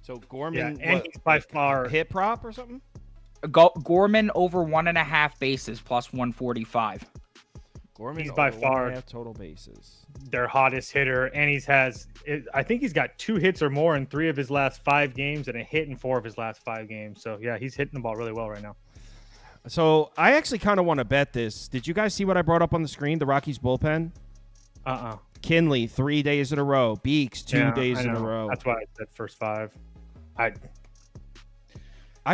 So Gorman, and he's by far hit prop or something? Gorman over 1.5 bases plus 145. Gorman, he's by far total bases, their hottest hitter, and I think he's got 2 hits or more in 3 of his last 5 games and a hit in 4 of his last 5 games. So yeah, he's hitting the ball really well right now. So I actually kind of want to bet this. Did you guys see what I brought up on the screen? The Rockies bullpen. Kinley 3 days in a row. Beeks 2 days in a row. That's why I said first 5. I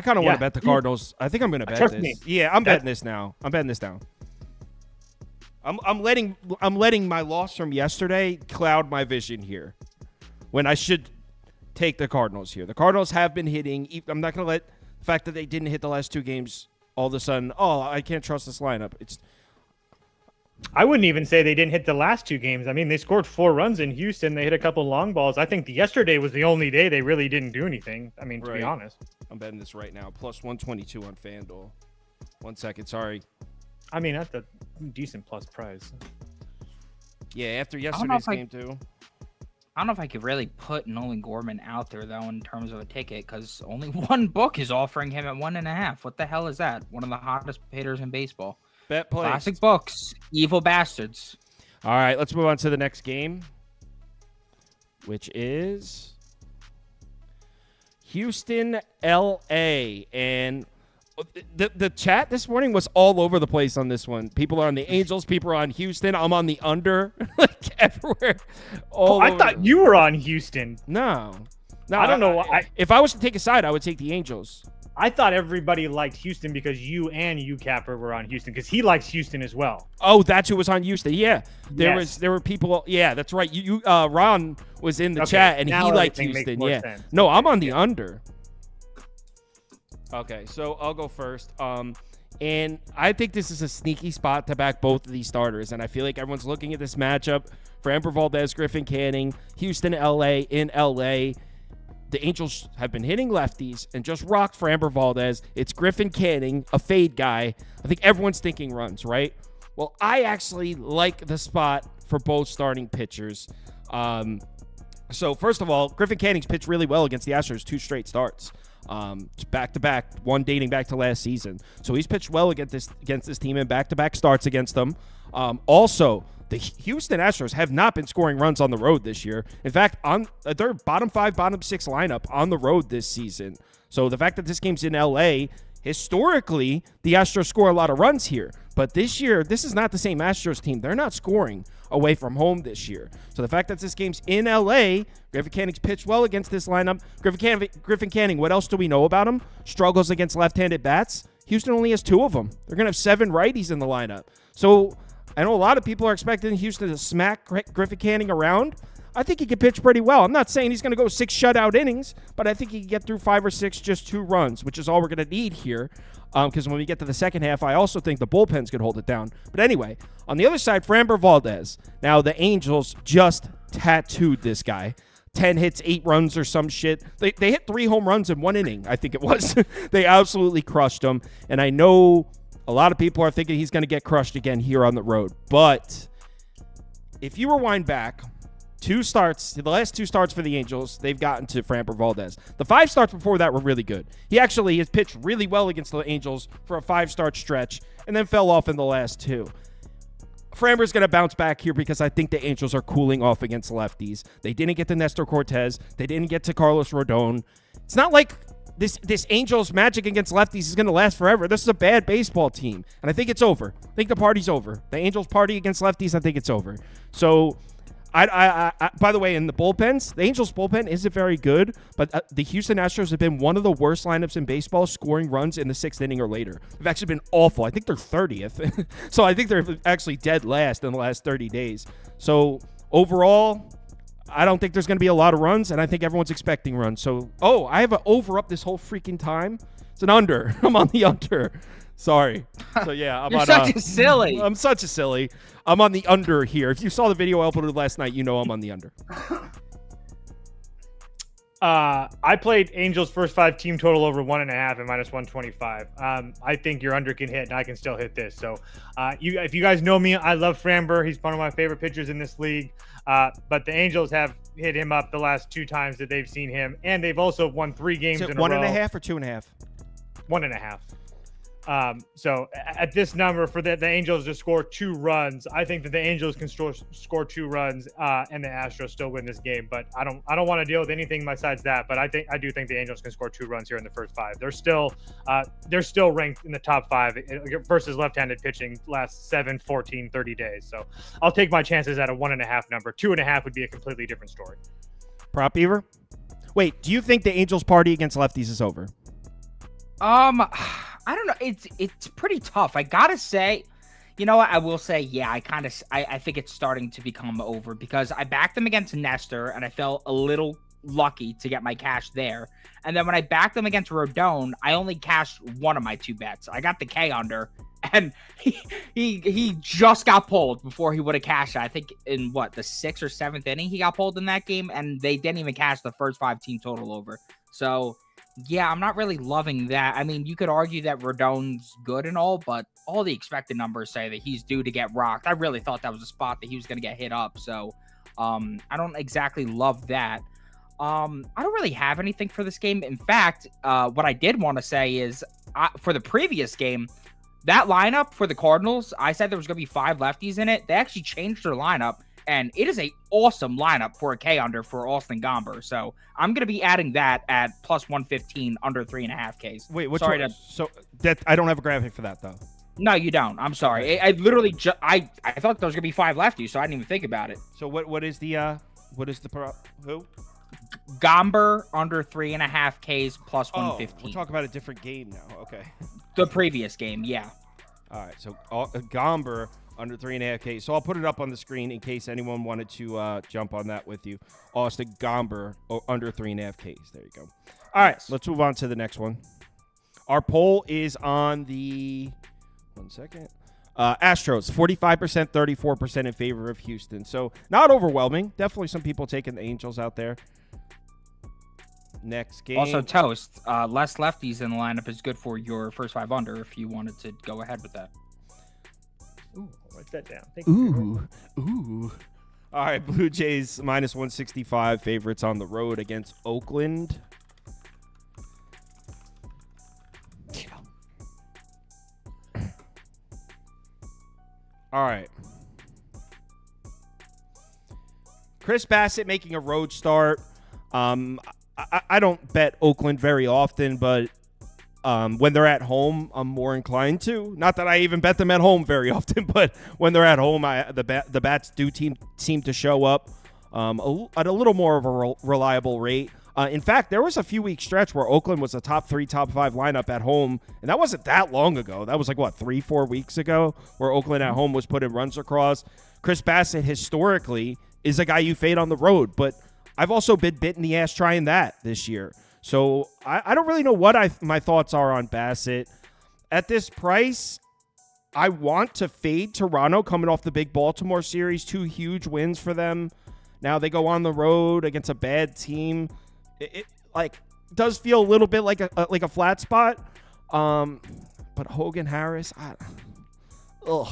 kind of want to bet the Cardinals. I think I'm going to bet Trust this. me. Yeah, I'm betting this now. I'm betting this down. I'm letting my loss from yesterday cloud my vision here, when I should take the Cardinals here. The Cardinals have been hitting. I'm not going to let the fact that they didn't hit the last 2 games all of a sudden. Oh, I can't trust this lineup. I wouldn't even say they didn't hit the last 2 games. I mean, they scored 4 runs in Houston. They hit a couple long balls. I think yesterday was the only day they really didn't do anything. I mean, to be honest. I'm betting this right now. Plus 122 on FanDuel. 1 second. Sorry. I mean, that's a decent plus price. Yeah, after yesterday's game, too. I don't know if I could really put Nolan Gorman out there, though, in terms of a ticket, because only one book is offering him at 1.5. What the hell is that? One of the hottest hitters in baseball. Bet placed. Classic books. Evil bastards. All right, let's move on to the next game, which is Houston, L.A., and the chat this morning was all over the place on this one. People are on the Angels. People are on Houston. I'm on the under. Like everywhere. I thought you were on Houston. No, I don't know. If I was to take a side, I would take the Angels. I thought everybody liked Houston because you and Capper were on Houston, because he likes Houston as well. Oh, that's who was on Houston. Yeah, there were people. Yeah, that's right. Ron was in the chat and he liked Houston. Yeah. Sense. No, I'm on the under. Okay, so I'll go first. And I think this is a sneaky spot to back both of these starters. And I feel like everyone's looking at this matchup. Framber Valdez, Griffin Canning, Houston, LA, in LA. The Angels have been hitting lefties and just rocked Framber Valdez. It's Griffin Canning, a fade guy. I think everyone's thinking runs, right? Well, I actually like the spot for both starting pitchers. So first of all, Griffin Canning's pitched really well against the Astros 2 straight starts. Back-to-back, one dating back to last season. So he's pitched well against this team in back-to-back starts against them. Also, the Houston Astros have not been scoring runs on the road this year. In fact, on their bottom 5, bottom 6 lineup on the road this season. So the fact that this game's in LA, historically, the Astros score a lot of runs here. But this year, this is not the same Astros team. They're not scoring away from home this year. So the fact that this game's in LA, Griffin Canning's pitched well against this lineup. Griffin Canning, what else do we know about him? Struggles against left-handed bats. Houston only has 2 of them. They're going to have 7 righties in the lineup. So I know a lot of people are expecting Houston to smack Griffin Canning around. I think he can pitch pretty well. I'm not saying he's going to go 6 shutout innings, but I think he can get through 5 or 6, just 2 runs, which is all we're going to need here. Because when we get to the second half, I also think the bullpens could hold it down. But anyway, on the other side, Framber Valdez. Now, the Angels just tattooed this guy. 10 hits, 8 runs or some shit. They hit 3 home runs in 1 inning, I think it was. They absolutely crushed him. And I know a lot of people are thinking he's going to get crushed again here on the road. But if you rewind back, the last 2 starts for the Angels, they've gotten to Framber Valdez. The 5 starts before that were really good. He actually has pitched really well against the Angels for a 5-start stretch and then fell off in the last 2. Framber's going to bounce back here because I think the Angels are cooling off against lefties. They didn't get to Nestor Cortez. They didn't get to Carlos Rodon. It's not like this Angels magic against lefties is going to last forever. This is a bad baseball team, and I think it's over. I think the party's over. The Angels party against lefties, I think it's over. So I by the way, in the bullpens, the Angels bullpen isn't very good, but the Houston Astros have been one of the worst lineups in baseball scoring runs in the 6th inning or later. They've actually been awful. I think they're 30th. So I think they're actually dead last in the last 30 days. So overall, I don't think there's going to be a lot of runs, and I think everyone's expecting runs. So, I have an over up this whole freaking time. It's an under. I'm on the under. Sorry. So, yeah. You're such a silly. I'm such a silly. I'm on the under here. If you saw the video I uploaded last night, you know I'm on the under. I played Angels first 5 team total over 1.5 at -125. I think your under can hit, and I can still hit this. So, if you guys know me, I love Framber. He's one of my favorite pitchers in this league. But the Angels have hit him up the last 2 times that they've seen him, and they've also won 3 games in a row. 1.5 or 2.5? 1.5. So at this number for the Angels to score 2 runs, I think that the Angels can score 2 runs and the Astros still win this game. But I don't want to deal with anything besides that. But I do think the Angels can score 2 runs here in the first 5. They're still ranked in the top 5 versus left-handed pitching last 7, 14, 30 days. So I'll take my chances at a 1.5 number. 2.5 would be a completely different story. Prop Beaver? Wait, do you think the Angels party against lefties is over? I don't know. It's pretty tough. I gotta say, you know what? I will say, yeah, I think it's starting to become over because I backed them against Nestor and I felt a little lucky to get my cash there. And then when I backed them against Rodon, I only cashed one of my 2 bets. I got the K under, and he just got pulled before he would have cashed it. I think in the 6th or 7th inning he got pulled in that game, and they didn't even cash the first 5 team total over. So yeah, I'm not really loving that. I mean, you could argue that Rodon's good and all, but all the expected numbers say that he's due to get rocked. I really thought that was a spot that he was going to get hit up. So I don't exactly love that. I don't really have anything for this game. In fact, what I did want to say is for the previous game, that lineup for the Cardinals, I said there was going to be 5 lefties in it. They actually changed their lineup, and it is a awesome lineup for a K under for Austin Gomber. So I'm going to be adding that at +115 under 3.5 Ks. Wait, so that I don't have a graphic for that though. No, you don't. I'm sorry. I literally I thought there was going to be 5 lefties, so I didn't even think about it. So what is the who? Gomber under 3.5 Ks +115. We're talking about a different game now. Okay. The previous game, yeah. All right. So Gomber under 3.5 Ks. So I'll put it up on the screen in case anyone wanted to jump on that with you. Austin Gomber under 3.5 Ks. There you go. All right. Let's move on to the next one. Our poll is on the 1 second. Astros, 45%, 34% in favor of Houston. So not overwhelming. Definitely some people taking the Angels out there. Next game. Also, Toast, less lefties in the lineup is good for your first 5 under if you wanted to go ahead with that. Ooh, I'll write that down. Thank you. Ooh. All right, Blue Jays -165 favorites on the road against Oakland. All right. Chris Bassett making a road start. I don't bet Oakland very often, but when they're at home, I'm more inclined to. Not that I even bet them at home very often, but when they're at home, the bats do seem to show up at a little more of a reliable rate. In fact, there was a few week stretch where Oakland was a top 3, top 5 lineup at home, and that wasn't that long ago. That was 3-4 weeks ago, where Oakland at home was putting runs across. Chris Bassett historically is a guy you fade on the road, but I've also been bit in the ass trying that this year. So I don't really know what my thoughts are on Bassett. At this price, I want to fade Toronto coming off the big Baltimore series. 2 huge wins for them. Now they go on the road against a bad team. It like does feel a little bit like a flat spot. But Hogan Harris, so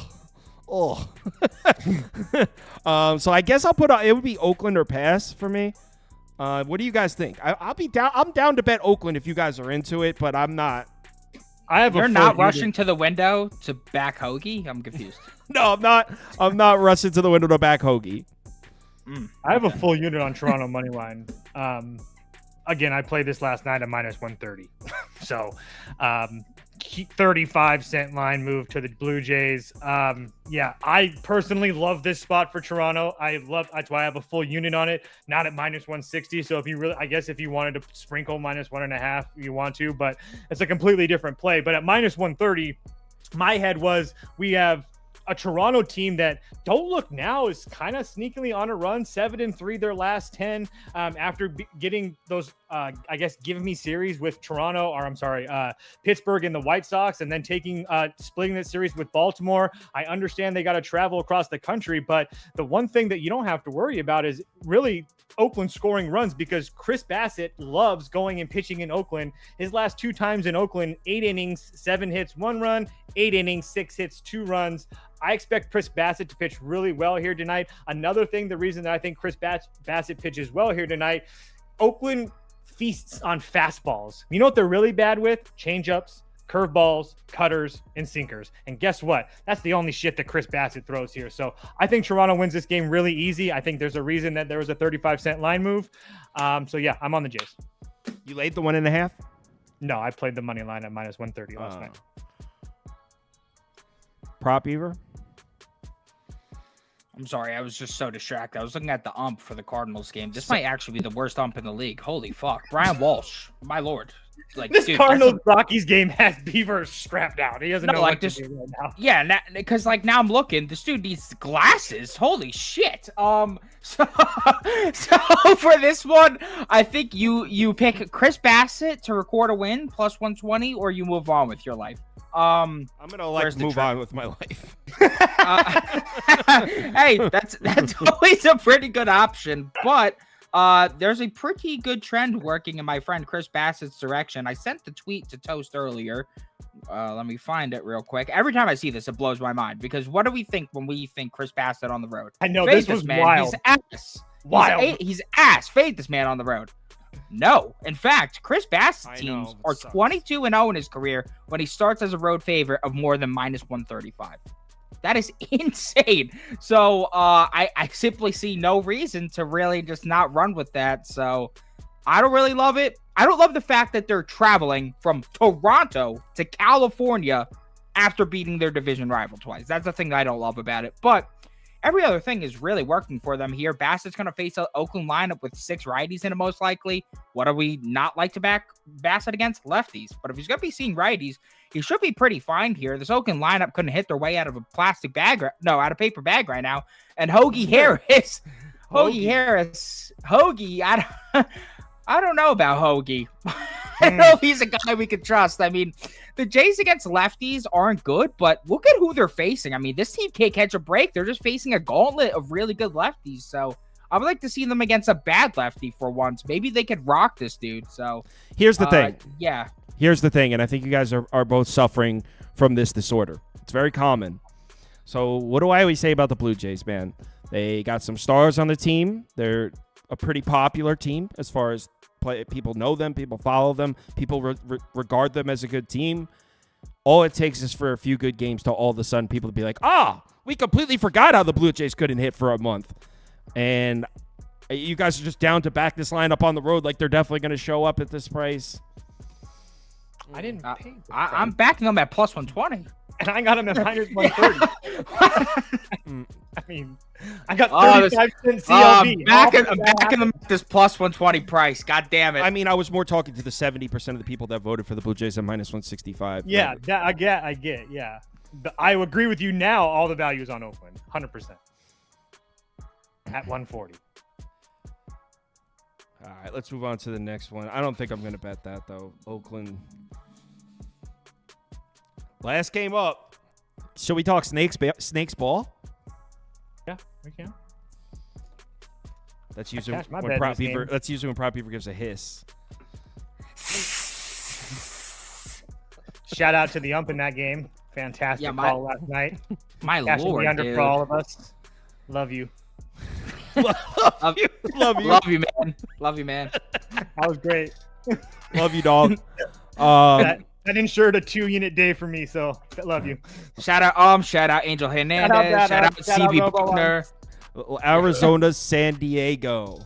I guess I'll put it would be Oakland or pass for me. What do you guys think? I'll be down. I'm down to bet Oakland if you guys are into it, but I'm not. You're not rushing to the window to back Hoagie? I'm confused. No, I'm not. I'm not rushing to the window to back Hoagie. I have a full unit on Toronto money line. Again, I played this last night at -130. So, 35-cent line move to the Blue Jays. Yeah, I personally love this spot for Toronto. That's why I have a full unit on it, not at -160. So if you really, I guess if you wanted to sprinkle -1.5, you want to, but it's a completely different play. But at -130, my head was we have a Toronto team that don't look now is kind of sneakily on a run, 7-3 their last 10 after getting those, I guess, give me series with Toronto, or I'm sorry, Pittsburgh and the White Sox, and then splitting that series with Baltimore. I understand they got to travel across the country, but the one thing that you don't have to worry about is really Oakland scoring runs, because Chris Bassett loves going and pitching in Oakland. His last 2 times in Oakland, 8 innings, 7 hits, 1 run, 8 innings, 6 hits, 2 runs. I expect Chris Bassett to pitch really well here tonight. Another thing, the reason that I think Chris Bassett pitches well here tonight, Oakland feasts on fastballs. You know what they're really bad with? Changeups, curveballs, cutters, and sinkers. And guess what? That's the only shit that Chris Bassett throws here. So I think Toronto wins this game really easy. I think there's a reason that there was a 35-cent line move. So yeah, I'm on the Jays. You laid the 1.5? No, I played the money line at -130 last night. Prop Beaver? I'm sorry, I was just so distracted. I was looking at the ump for the Cardinals game. This might actually be the worst ump in the league. Holy fuck. Brian Walsh, my lord. Like, this dude, Cardinals Rockies game has Beaver strapped out. He doesn't know what to do right now. Yeah, because now I'm looking. This dude needs glasses. Holy shit. So for this one, I think you pick Chris Bassett to record a win +120, or you move on with your life. I'm gonna move on with my life. Hey, that's always a pretty good option, but there's a pretty good trend working in my friend Chris Bassett's direction. I sent the tweet to Toast earlier. Let me find it real quick. Every time I see this, it blows my mind, because what do we think when we think Chris Bassett on the road? I know, this was man. wild. He's ass. Wild. He's ass. Fade this man on the road. No. In fact, Chris Bassett's teams are 22-0 in his career when he starts as a road favorite of more than -135. That is insane. So I simply see no reason to really just not run with that. So I don't really love it. I don't love the fact that they're traveling from Toronto to California after beating their division rival twice. That's the thing that I don't love about it. But every other thing is really working for them here. Bassett's going to face an Oakland lineup with 6 righties in it, most likely. What do we not like to back Bassett against? Lefties. But if he's going to be seeing righties, he should be pretty fine here. This Oakland lineup couldn't hit their way out of a plastic bag. Out of paper bag right now. And Hoagie Harris. Hoagie, I don't know about Hoagie. I don't know if he's a guy we can trust. I mean, the Jays against lefties aren't good, but look at who they're facing. I mean, this team can't catch a break. They're just facing a gauntlet of really good lefties. So I would like to see them against a bad lefty for once. Maybe they could rock this dude. So here's the thing. Yeah. Here's the thing, and I think you guys are both suffering from this disorder. It's very common. So what do I always say about the Blue Jays, man? They got some stars on the team. They're a pretty popular team as far as people know them, people follow them, people regard them as a good team. All it takes is for a few good games to all of a sudden people to be like, we completely forgot how the Blue Jays couldn't hit for a month. And you guys are just down to back this lineup on the road like they're definitely going to show up at this price. I didn't pay. I'm backing them at +120. And I got him at -130. I mean, I got 35-cent CLV. I'm backing them at this +120 price. God damn it. I mean, I was more talking to the 70% of the people that voted for the Blue Jays at -165. Yeah, I get. Yeah. I agree with you now. All the value is on Oakland. 100%. at 140. All right, let's move on to the next one. I don't think I'm going to bet that, though. Oakland. Last game up. Should we talk snakes ball? Yeah, we can. That's usually when Prop Beaver gives a hiss. Shout out to the ump in that game. Fantastic call last night. My lord, the under dude. for all of us. Love you. Love you. Love you, man. Love you, man. That was great. Love you, dog. That ensured a 2-unit day for me, so love you. Shout out Angel Hernandez. Shout out CB Buckner. Arizona, San Diego.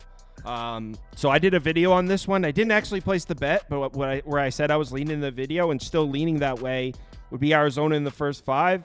So I did a video on this one. I didn't actually place the bet, but where I said I was leaning in the video and still leaning that way would be Arizona in the first 5.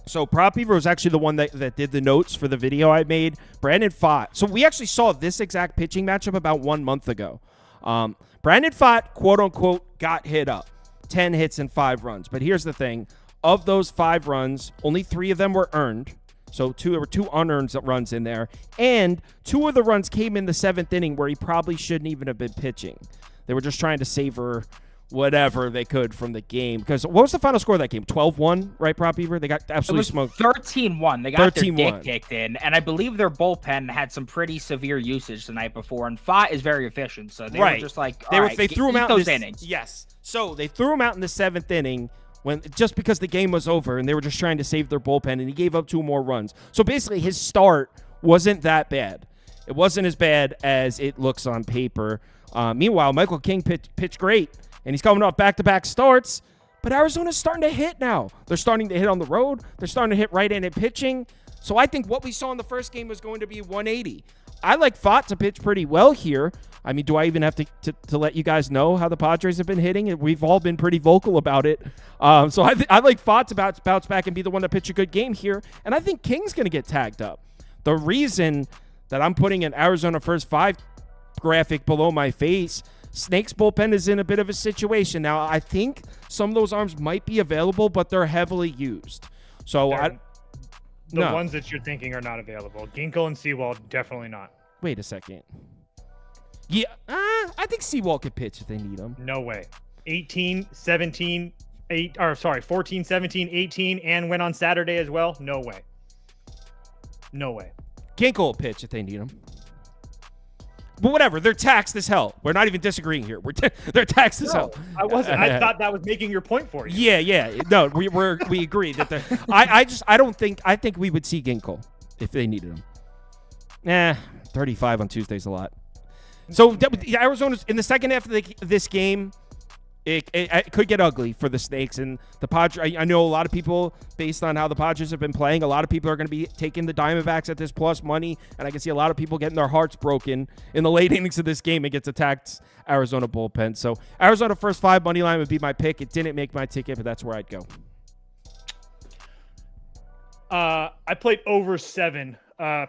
So Prop Beaver was actually the one that did the notes for the video I made. Brandon Pfaadt. So we actually saw this exact pitching matchup about 1 month ago. Brandon Pfaadt, quote unquote, got hit up. 10 hits and 5 runs. But here's the thing. Of those 5 runs, only 3 of them were earned. So there were 2 unearned runs in there. And 2 of the runs came in the 7th inning where he probably shouldn't even have been pitching. They were just trying to savor whatever they could from the game. Because what was the final score of that game? 12-1, right, Prop Beaver? They got absolutely smoked. 13-1. They got their 13-1. dick kicked in. And I believe their bullpen had some pretty severe usage the night before. And Pfaadt is very efficient. So they were just like, they threw him out those innings. Yes. So they threw him out in the 7th inning. Just because the game was over and they were just trying to save their bullpen, and he gave up 2 more runs. So basically his start wasn't that bad. It wasn't as bad as it looks on paper. Meanwhile, Michael King pitched great, and he's coming off back-to-back starts. But Arizona's starting to hit now. They're starting to hit on the road. They're starting to hit right-handed pitching. So I think what we saw in the first game was going to be 180. I like Pfaadt to pitch pretty well here. I mean, do I even have to let you guys know how the Padres have been hitting? We've all been pretty vocal about it. So I like Pfaadt to bounce back and be the one to pitch a good game here. And I think King's going to get tagged up. The reason that I'm putting an Arizona first 5 graphic below my face, Snake's bullpen is in a bit of a situation. Now, I think some of those arms might be available, but they're heavily used. So The ones that you're thinking are not available. Ginkle and Seawald, definitely not. Wait a second. Yeah, I think Seawald could pitch if they need him. No way. 14, 17, 18, and went on Saturday as well. No way. No way. Ginkle will pitch if they need him. But whatever, they're taxed as hell. We're not even disagreeing here. They're taxed as hell. I wasn't. I thought that was making your point for you. Yeah. No, we agree that I think we would see Ginkle if they needed him. 35 on Tuesday's a lot. So Arizona's in the second half of this game. It could get ugly for the Snakes and the Padres. I know a lot of people, based on how the Padres have been playing, a lot of people are going to be taking the Diamondbacks at this plus money, and I can see a lot of people getting their hearts broken in the late innings of this game against attacked Arizona bullpen. So Arizona first 5 money line would be my pick. It didn't make my ticket, but that's where I'd go. I played over 7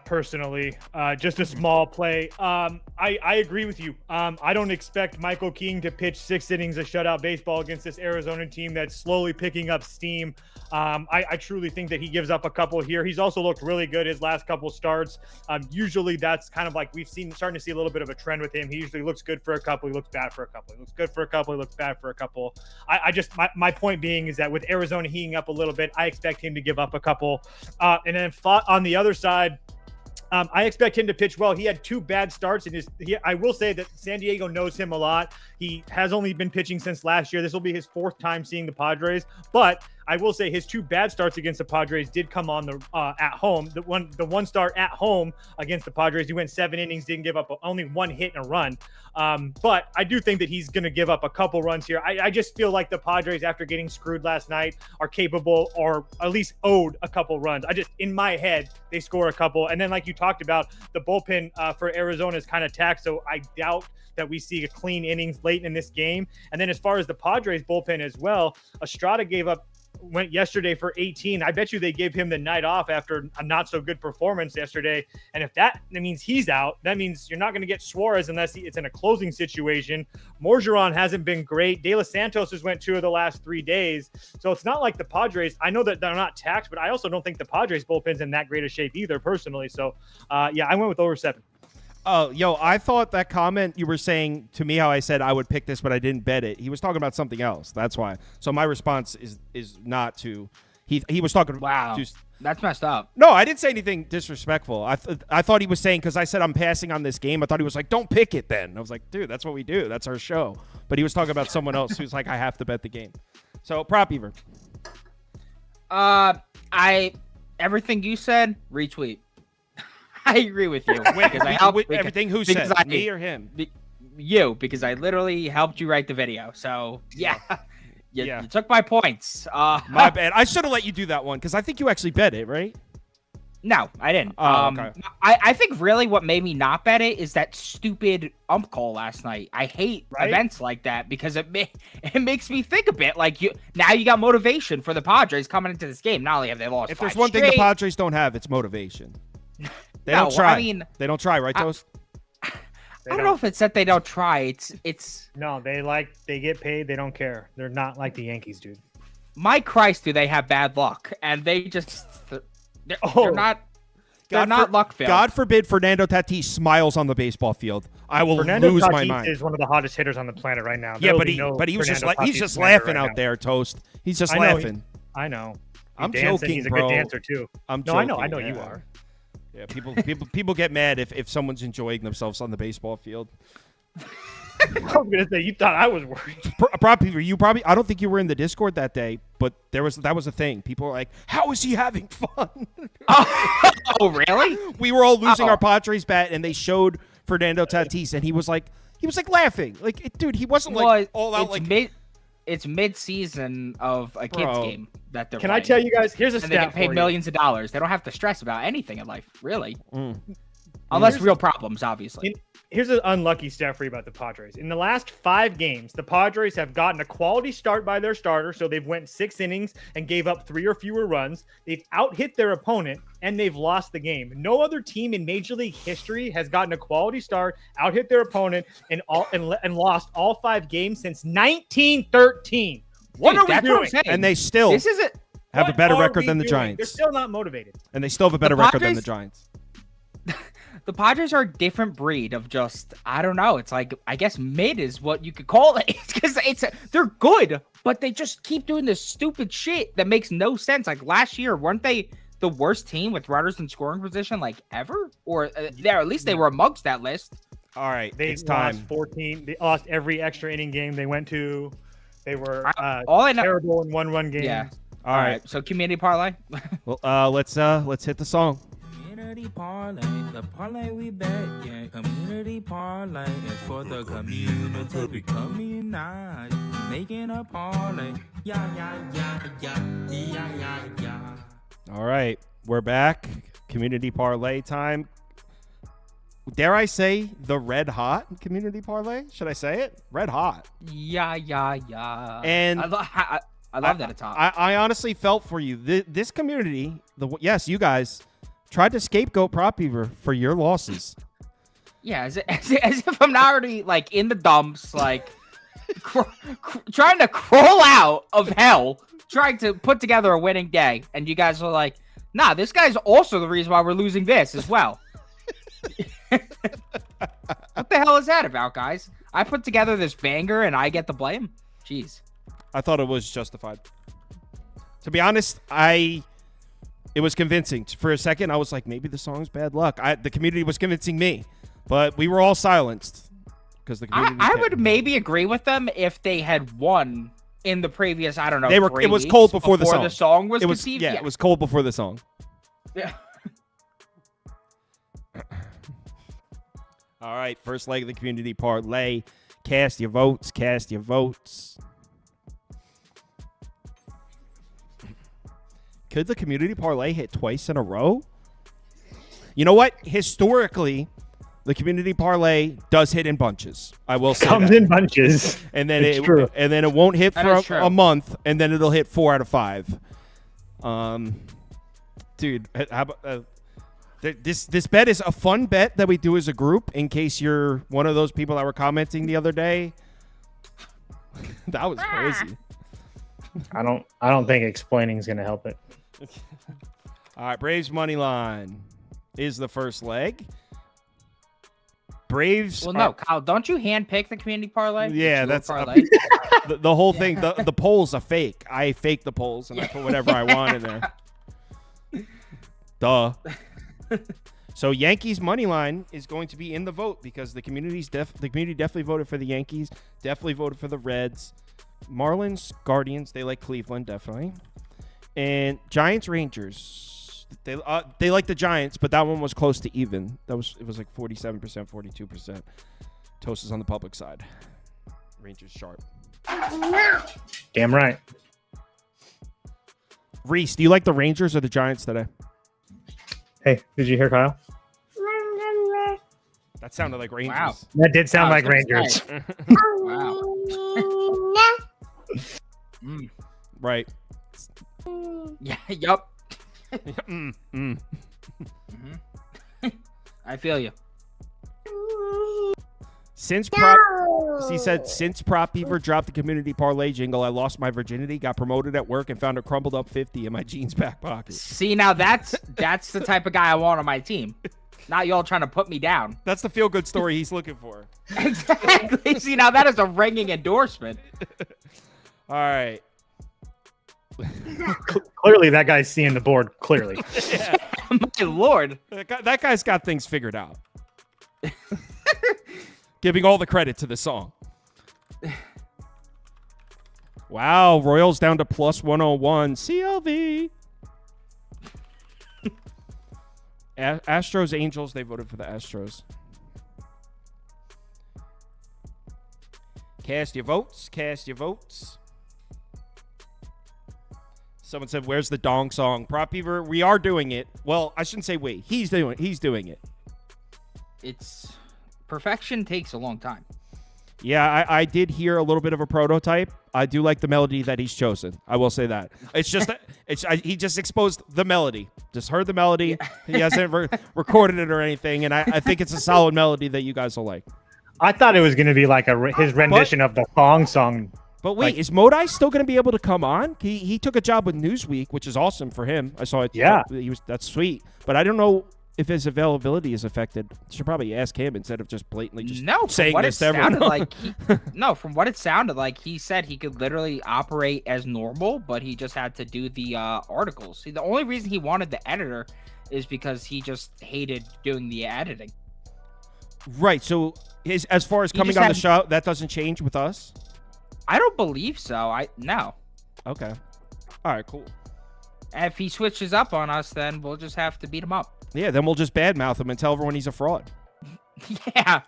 personally, just a small play. I agree with you. I don't expect Michael King to pitch 6 innings of shutout baseball against this Arizona team that's slowly picking up steam. I truly think that he gives up a couple here. He's also looked really good his last couple starts. Usually that's kind of like starting to see a little bit of a trend with him. He usually looks good for a couple. He looks bad for a couple. He looks good for a couple. He looks bad for a couple. My point being is that with Arizona heating up a little bit, I expect him to give up a couple. And then on the other side, I expect him to pitch well. He had 2 bad starts I will say that San Diego knows him a lot. He has only been pitching since last year. This will be his 4th time seeing the Padres, but I will say his 2 bad starts against the Padres did come on the at home. The one start at home against the Padres, he went 7 innings, didn't give up only 1 hit and a run. But I do think that he's going to give up a couple runs here. I just feel like the Padres, after getting screwed last night, are capable or at least owed a couple runs. In my head, they score a couple. And then like you talked about, the bullpen for Arizona is kind of taxed. So I doubt that we see a clean innings late in this game. And then as far as the Padres bullpen as well, Estrada gave up went yesterday for 18. I bet you they gave him the night off after a not so good performance yesterday. And if that means he's out, that means you're not going to get Suarez unless it's in a closing situation. Morgeron hasn't been great. De Los Santos has went 2 of the last 3 days. So it's not like the Padres. I know that they're not taxed, but I also don't think the Padres bullpen's in that great a shape either, personally. So, yeah, I went with over 7. Oh, yo, I thought that comment you were saying to me, how I said I would pick this, but I didn't bet it. He was talking about something else. That's why. So my response is not to. He was talking. Wow, that's messed up. No, I didn't say anything disrespectful. I thought he was saying, because I said I'm passing on this game. I thought he was like, don't pick it then. I was like, dude, that's what we do. That's our show. But he was talking about someone else who's like, I have to bet the game. So prop Beaver. Everything you said, retweet. I agree with you because I helped everything. Who said me or him? You, because I literally helped you write the video. So yeah, you took my points. My bad. I should have let you do that one because I think you actually bet it, right? No, I didn't. Okay. I think really what made me not bet it is that stupid ump call last night. I hate events like that because it makes me think a bit like you got motivation for the Padres coming into this game. Not only have they lost, if there's one thing the Padres don't have, it's motivation. They don't try. I mean, they don't try, right, Toast? I don't know if it's that they don't try. It's no, they get paid. They don't care. They're not like the Yankees, dude. My Christ, do they have bad luck? And they just they're not. They're not luck filled. God forbid Fernando Tatis smiles on the baseball field. I will lose my mind. Is one of the hottest hitters on the planet right now. Yeah, but he was just laughing out there, Toast. He's just laughing. I know. I'm joking, He's a bro. good dancer too. I'm joking. I know you are. Yeah, people get mad if someone's enjoying themselves on the baseball field. I was gonna say you thought I was worried. I don't think you were in the Discord that day, but that was a thing. People were like, "How is he having fun?" Oh, really? We were all losing our Padres bet, and they showed Fernando Tatis, and he was like laughing, dude. He wasn't like all out like. It's mid-season of a kids game that they're. Can playing. I tell you guys? Here's a stat. They get paid millions of dollars. They don't have to stress about anything in life, really, unless real problems, obviously. Here's an unlucky stat for you about the Padres. In the last 5 games, the Padres have gotten a quality start by their starter, so they've went 6 innings and gave up 3 or fewer runs. They've out-hit their opponent, and they've lost the game. No other team in Major League history has gotten a quality start, out-hit their opponent, and lost all 5 games since 1913. What are we doing? And they still have a better record than the Giants. They're still not motivated. And they still have a better record than the Giants. The Padres are a different breed of just, I don't know. It's like, I guess mid is what you could call it. It's because they're good, but they just keep doing this stupid shit that makes no sense. Like last year, weren't they the worst team with runners in scoring position like ever? Or at least they were amongst that list. All right, it's time. 14. They lost every extra inning game they went to. They were terrible in 1-run games. Yeah. All right. So community parlay. Well, let's hit the song. Community parlay, the parlay we bet, yeah. Community parlay is for the community. We come unite, making a parlay. Yeah. All right, we're back. Community parlay time. Dare I say the red hot community parlay? Should I say it? Red hot. Yeah. And I love that it's hot. I honestly felt for you. This community, you guys tried to scapegoat Prop Beaver for your losses. Yeah, as if I'm not already like in the dumps, like trying to crawl out of hell, trying to put together a winning day, and you guys are like, "Nah, this guy's also the reason why we're losing this as well." What the hell is that about, guys? I put together this banger and I get the blame? Jeez. I thought it was justified. To be honest, it was convincing. For a second, I was like, maybe the song's bad luck. The community was convincing me, but we were all silenced because the community. I would maybe agree with them if they had won in the previous, I don't know, it was cold before the song. The song was conceived. Yeah, it was cold before the song. Yeah. All right, first leg of the community parlay. Cast your votes. Could the community parlay hit twice in a row? You know what? Historically, The community parlay does hit in bunches. I will say Comes that. in bunches. And then It's true. and then it won't hit That is for true. a month, and then it'll hit 4 out of 5. Dude, how about this bet is a fun bet that we do as a group in case you're one of those people that were commenting the other day. That was crazy. I don't think explaining is going to help it. All right, Braves money line is the first leg. Braves. Well, no, Kyle, don't you handpick the community parlay? Yeah, Your that's parlay. the whole thing. The polls are fake. I fake the polls and I put whatever I want in there. Duh. So Yankees money line is going to be in the vote because the community definitely voted for the Yankees. Definitely voted for the Reds. Marlins, Guardians. They like Cleveland definitely. And Giants, Rangers. They like the Giants, but that one was close to even. It was like 47%, 42%. Toast is on the public side. Rangers sharp. Damn right. Reese, do you like the Rangers or the Giants today? Hey, did you hear Kyle? That sounded like Rangers. Wow. That did sound Wow, like so Rangers. Wow. Mm. Right. Yeah. Yup. Mm. I feel you. Since Prop Beaver dropped the community parlay jingle, I lost my virginity, got promoted at work, and found a crumbled up 50 in my jeans back pocket. See, now that's the type of guy I want on my team. Not y'all trying to put me down. That's the feel good story he's looking for. Exactly. See, now that is a ringing endorsement. All right. Clearly, that guy's seeing the board clearly. My lord. That guy's got things figured out. Giving all the credit to the song. Wow, Royals down to plus 101. CLV. Astros, Angels, they voted for the Astros. Cast your votes. Cast your votes. Someone said, "Where's the dong song?" Prop Beaver, we are doing it. Well, I shouldn't say we. He's doing it. It's perfection takes a long time. Yeah, I did hear a little bit of a prototype. I do like the melody that he's chosen. I will say that. It's just he just exposed the melody. Just heard the melody. Yeah. He hasn't recorded it or anything, and I think it's a solid melody that you guys will like. I thought it was going to be like his rendition of the thong song. But wait, is Modai still going to be able to come on? He took a job with Newsweek, which is awesome for him. I saw it. Yeah, that's sweet. But I don't know if his availability is affected. Should probably ask him instead of just blatantly just saying this to everyone. From what it sounded like, he said he could literally operate as normal, but he just had to do the articles. See, the only reason he wanted the editor is because he just hated doing the editing. Right. So as far as coming on the show, that doesn't change with us? I don't believe so. No. Okay. All right, cool. And if he switches up on us, then we'll just have to beat him up. Yeah, then we'll just badmouth him and tell everyone he's a fraud. Yeah.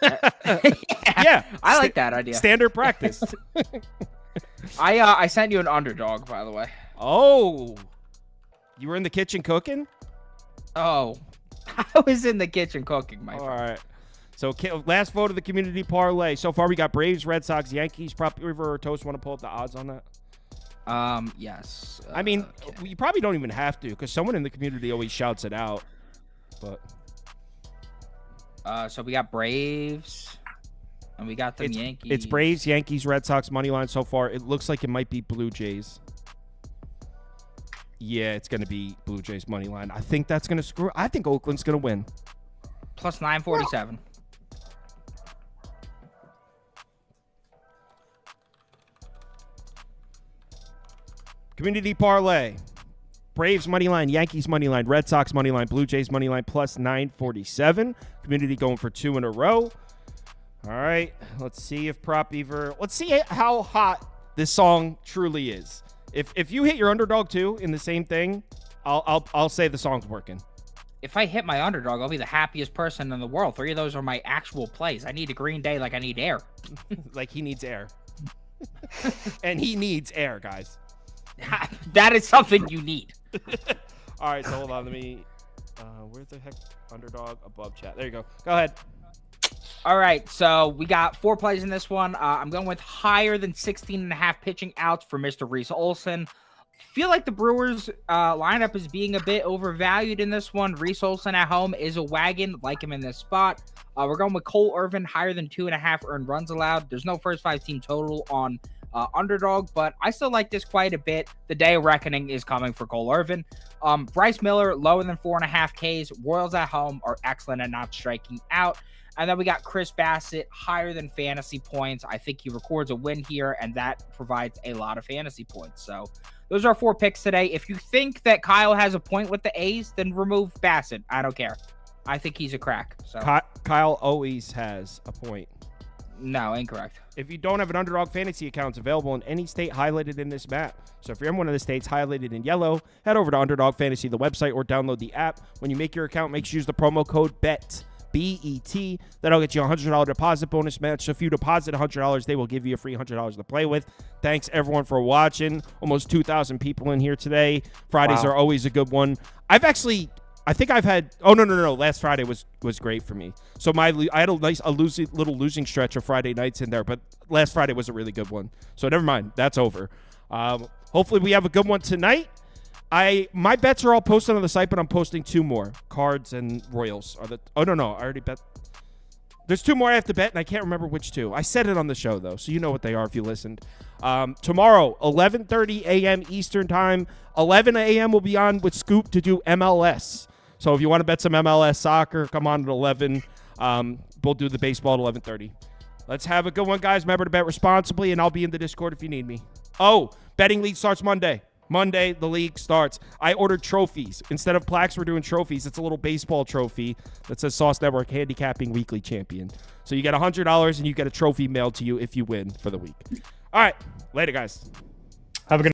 Yeah. I like that idea. Standard practice. I sent you an underdog, by the way. Oh. You were in the kitchen cooking? Oh. I was in the kitchen cooking, my friend. All right. So last vote of the community parlay. So far we got Braves, Red Sox, Yankees. Prop River or Toast want to pull up the odds on that? Yes. I mean, you probably don't even have to because someone in the community always shouts it out. But so we got Braves and we got the Yankees. It's Braves, Yankees, Red Sox money line so far. It looks like it might be Blue Jays. Yeah, it's going to be Blue Jays money line. I think that's going to screw. I think Oakland's going to win. Plus 947. Community parlay. Braves money line, Yankees money line, Red Sox money line, Blue Jays money line plus 947. Community going for 2 in a row. All right, let's see if Prop Beaver. Let's see how hot this song truly is. If you hit your underdog too in the same thing, I'll say the song's working. If I hit my underdog, I'll be the happiest person in the world. 3 of those are my actual plays. I need a Green Day like I need air. Like he needs air. And he needs air, guys. That is something you need. All right, so hold on. Let me Where the heck? Underdog above chat. There you go. Go ahead. All right, so we got 4 plays in this one. I'm going with higher than 16.5 pitching outs for Mr. Reese Olson. Feel like the Brewers lineup is being a bit overvalued in this one. Reese Olson at home is a wagon. Like him in this spot. We're going with Cole Irvin, higher than 2.5 earned runs allowed. There's no first 5 team total on underdog, but I still like this quite a bit. The day of reckoning is coming for Cole Irvin. Bryce Miller, lower than 4.5 Ks. Royals at home are excellent at not striking out. And then we got Chris Bassett, higher than fantasy points. I think he records a win here, and that provides a lot of fantasy points. So those are our 4 picks today. If you think that Kyle has a point with the A's, then remove Bassett. I don't care. I think he's a crack. So Kyle always has a point. No, incorrect. If you don't have an Underdog fantasy account, it's available in any state highlighted in this map. So if you're in one of the states highlighted in yellow, head over to Underdog Fantasy, the website, or download the app. When you make your account, make sure you use the promo code BET. BET. That'll get you a $100 deposit bonus match. So if you deposit $100, they will give you a free $100 to play with. Thanks everyone for watching. Almost 2,000 people in here today. Fridays are always a good one. I think I've had. Oh no! Last Friday was great for me. So I had a little losing stretch of Friday nights in there, but last Friday was a really good one. So never mind, that's over. Hopefully we have a good one tonight. My bets are all posted on the site, but I'm posting 2 more. Cards and Royals are the. Oh no! I already bet. There's 2 more I have to bet, and I can't remember which 2. I said it on the show though, so you know what they are if you listened. Tomorrow, 11:30 a.m. Eastern time. 11 a.m. we'll be on with Scoop to do MLS. So if you want to bet some MLS soccer, come on at 11. We'll do the baseball at 11:30. Let's have a good one, guys. Remember to bet responsibly, and I'll be in the Discord if you need me. Oh, betting league starts Monday. Monday, the league starts. I ordered trophies. Instead of plaques, we're doing trophies. It's a little baseball trophy that says Sauce Network Handicapping Weekly Champion. So you get $100, and you get a trophy mailed to you if you win for the week. All right. Later, guys. Have a good